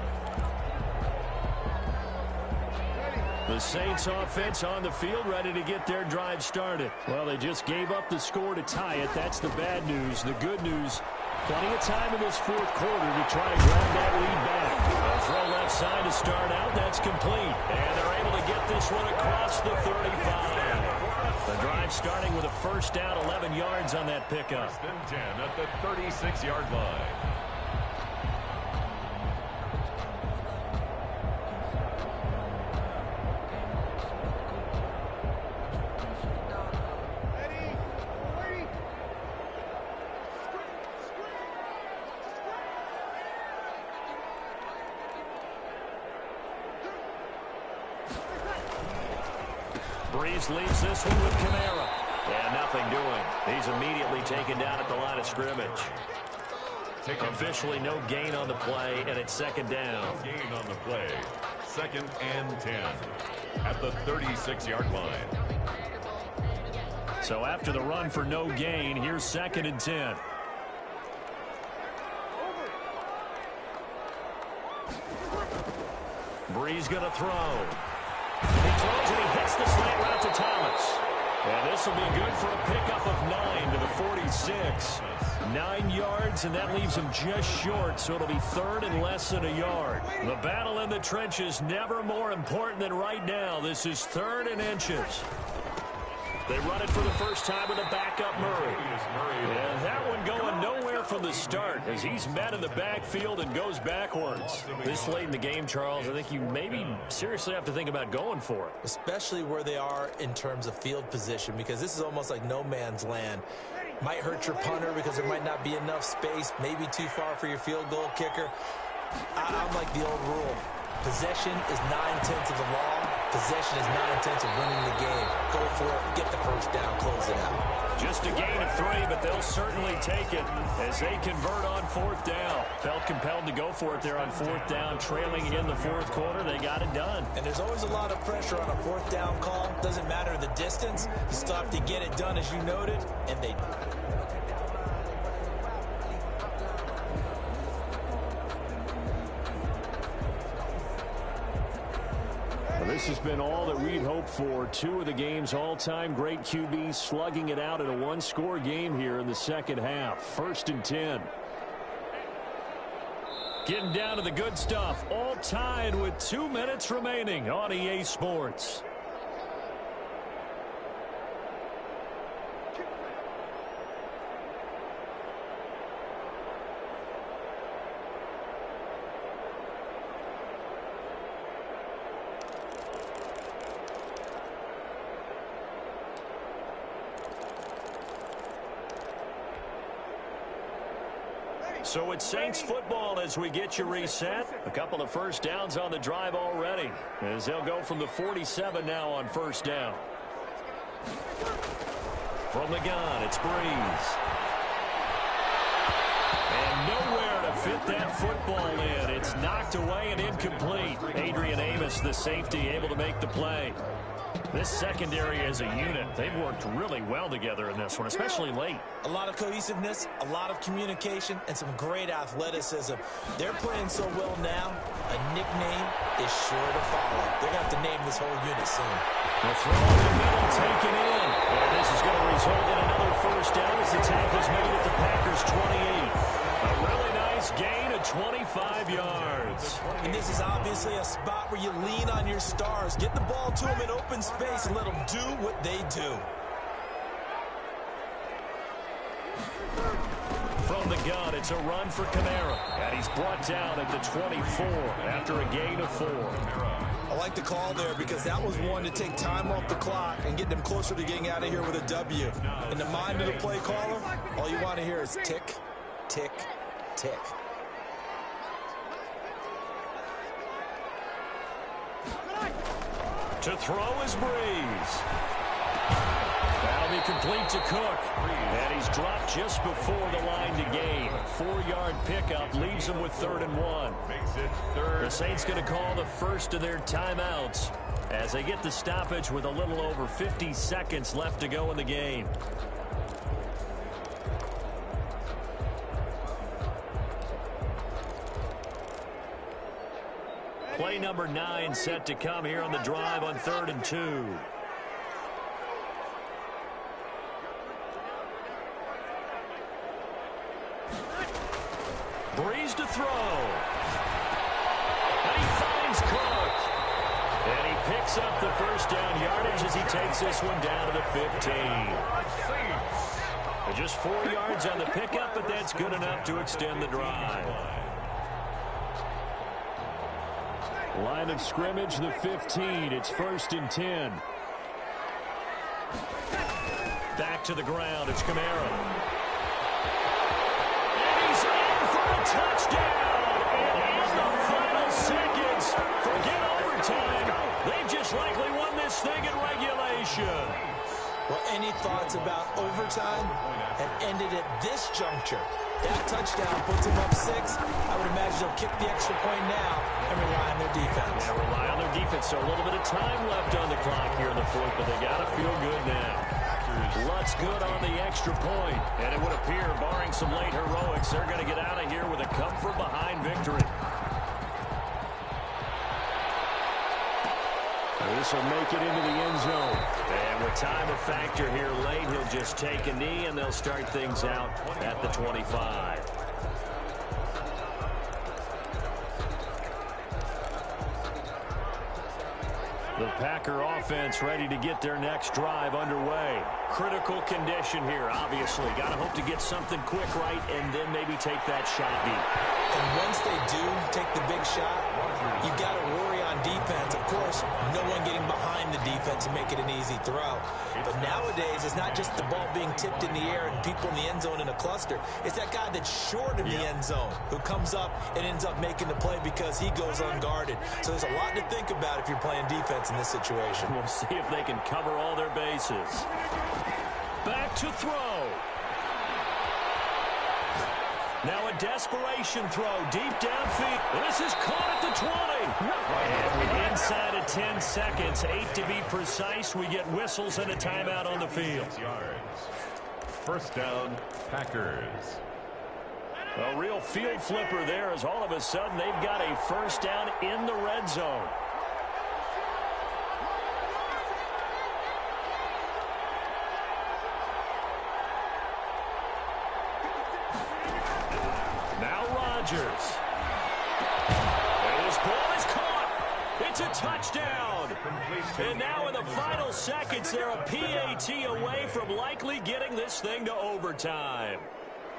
The Saints offense on the field, ready to get their drive started. Well, they just gave up the score to tie it. That's the bad news. The good news, plenty of time in this 4th quarter to try to grab that lead back. A throw left side to start out. That's complete. And they're able to get this one across the 35. The drive starting with a 1st down, 11 yards on that pickup. 1st and 10 at the 36-yard line. Breeze leaves this one with Kamara. And nothing doing. He's immediately taken down at the line of scrimmage. Officially no gain on the play, and it's 2nd down. No gain on the play. 2nd and 10 at the 36-yard line. So after the run for no gain, here's 2nd and 10. Breeze going to throw. He throws and he hits the slant route to Thomas. And this will be good for a pickup of 9 to the 46. 9 yards, and that leaves him just short, so it'll be 3rd and less than a yard. The battle in the trenches never more important than right now. This is 3rd and inches. They run it for the first time with a backup Murray. And that one going nowhere from the start as he's met in the backfield and goes backwards. This late in the game, Charles, I think you maybe seriously have to think about going for it. Especially where they are in terms of field position, because this is almost like no man's land. Might hurt your punter because there might not be enough space, maybe too far for your field goal kicker. I'm like the old rule. Possession is 9/10 of the law. Possession is 9/10 of winning the game. Go for it, get the first down, close it out. Just a gain of 3, but they'll certainly take it as they convert on 4th down. Felt compelled to go for it there on 4th down, trailing in the 4th quarter. They got it done. And there's always a lot of pressure on a 4th down call. Doesn't matter the distance. You still have to get it done, as you noted, and they This has been all that we'd hoped for. Two of the game's all-time great QBs slugging it out in a one-score game here in the second half. 1st and 10. Getting down to the good stuff. All tied with 2 minutes remaining on EA Sports. So it's Saints football as we get you reset. A couple of first downs on the drive already, as they'll go from the 47 now on first down. From the gun, it's Breeze. And nowhere to fit that football in. It's knocked away and incomplete. Adrian Amos, the safety, able to make the play. This secondary as a unit, they've worked really well together in this one, especially late. A lot of cohesiveness, a lot of communication, and some great athleticism. They're playing so well now, a nickname is sure to follow. They're going to have to name this whole unit soon. The throw in the middle, taken in. And this is going to result in another first down as the tackle's made at the Packers' 28. A really nice gain of 25 yards. And this is obviously a spot where you lean on your stars. Get the ball to them in open space and let them do what they do. From the gun, it's a run for Kamara. And he's brought down at the 24 after a gain of 4. I like the call there because that was one to take time off the clock and get them closer to getting out of here with a W. In the mind of the play caller, all you want to hear is tick, tick, tick. To throw is Breeze. That'll be complete to Cook. And he's dropped just before the line to gain. 4-yard pickup leaves him with 3rd and 1. Makes it 3rd. The Saints going to call the first of their timeouts as they get the stoppage with a little over 50 seconds left to go in the game. Play number 9 set to come here on the drive on 3rd and 2. Breeze to throw. And he finds Cook. And he picks up the first down yardage as he takes this one down to the 15. Just 4 yards on the pickup, but that's good enough to extend the drive. Line of scrimmage, the 15. It's 1st and 10. Back to the ground. It's Kamara. And he's in for a touchdown. And in the final seconds, forget overtime. They've just likely won this thing in regulation. Well, any thoughts about overtime have ended at this juncture. That touchdown puts them up 6. I would imagine they'll kick the extra point now and rely on their defense. Yeah, rely on their defense. So a little bit of time left on the clock here in the 4th, but they got to feel good now. Lutz good on the extra point, and it would appear, barring some late heroics, they're going to get out of here with a come-from-behind victory. This will make it into the end zone. And with time a factor here late, he'll just take a knee, and they'll start things out at the 25. The Packer offense ready to get their next drive underway. Critical condition here, obviously. Got to hope to get something quick right and then maybe take that shot deep. And once they do take the big shot, you got to worry on defense. Of course, no one getting behind the defense and make it an easy throw. But nowadays, it's not just the ball being tipped in the air and people in the end zone in a cluster. It's that guy that's short of the end zone who comes up and ends up making the play because he goes unguarded. So there's a lot to think about if you're playing defense in this situation. We'll see if they can cover all their bases. Back to throw. Now a desperation throw deep downfield. This is caught at the 20. And inside of 10 seconds, 8 to be precise, we get whistles and a timeout on the field. First down, Packers. A real field flipper there as all of a sudden they've got a first down in the red zone. Rodgers. And his ball is caught. It's a touchdown. And now in the final seconds, they're a PAT away from likely getting this thing to overtime.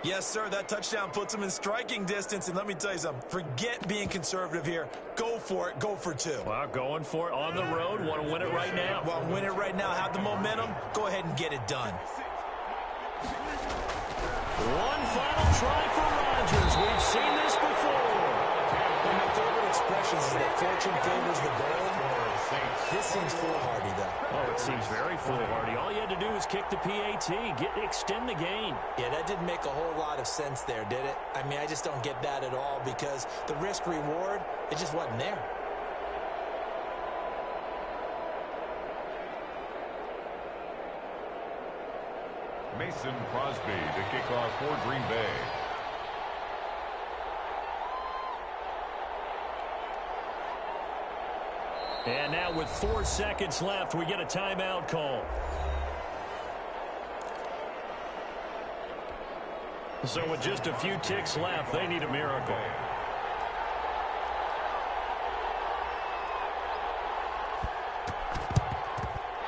Yes, sir, that touchdown puts them in striking distance. And let me tell you something, forget being conservative here. Go for it. Go for two. Well, going for it on the road. Want to win it right now. Well, win it right now. Have the momentum. Go ahead and get it done. One final try for Rodgers. We've seen this before. One of my favorite expressions is that fortune favors the bold. This seems foolhardy, though. Oh, it seems very foolhardy. All you had to do was kick the PAT, extend the game. Yeah, that didn't make a whole lot of sense there, did it? I mean, I just don't get that at all because the risk-reward, it just wasn't there. Mason Crosby to kick off for Green Bay. And now with 4 seconds left, we get a timeout call. So with just a few ticks left, they need a miracle.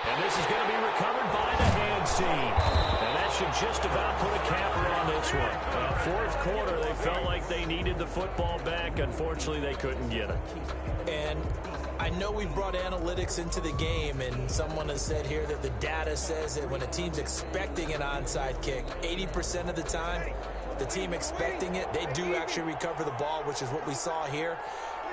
And this is going to be recovered by the hands team. And that should just about put a capper on this one. Fourth quarter, they felt like they needed the football back. Unfortunately, they couldn't get it. And I know we've brought analytics into the game, and someone has said here that the data says that when a team's expecting an onside kick, 80% of the time, the team expecting it, they do actually recover the ball, which is what we saw here.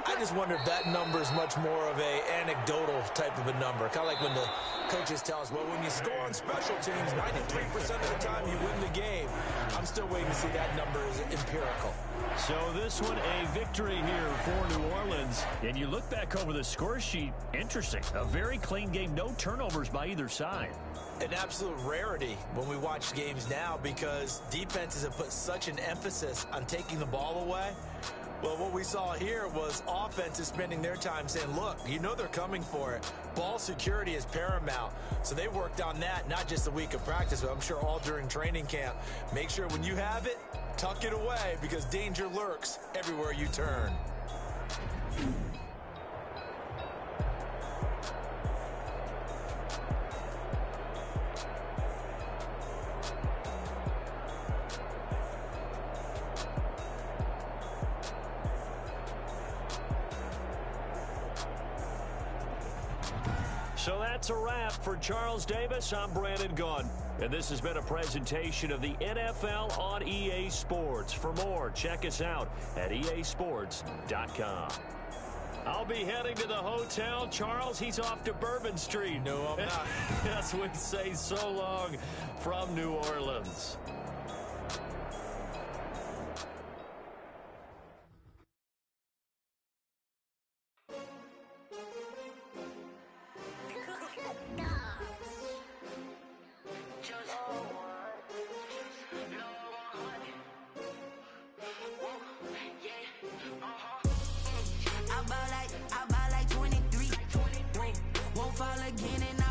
I just wonder if that number is much more of a anecdotal type of a number. Kind of like when the coaches tell us, well, when you score on special teams, 93% of the time you win the game. I'm still waiting to see that number is empirical. So this one, a victory here for New Orleans. And you look back over the score sheet, interesting. A very clean game, no turnovers by either side. An absolute rarity when we watch games now because defenses have put such an emphasis on taking the ball away. Well, what we saw here was offenses spending their time saying, look, you know they're coming for it. Ball security is paramount. So they worked on that, not just a week of practice, but I'm sure all during training camp. Make sure when you have it, tuck it away because danger lurks everywhere you turn. So that's a wrap for Charles Davis. I'm Brandon Gunn. And this has been a presentation of the NFL on EA Sports. For more, check us out at easports.com. I'll be heading to the hotel. Charles, he's off to Bourbon Street. No, I'm not. As we say so long from New Orleans. I ball like 23. Won't fall again and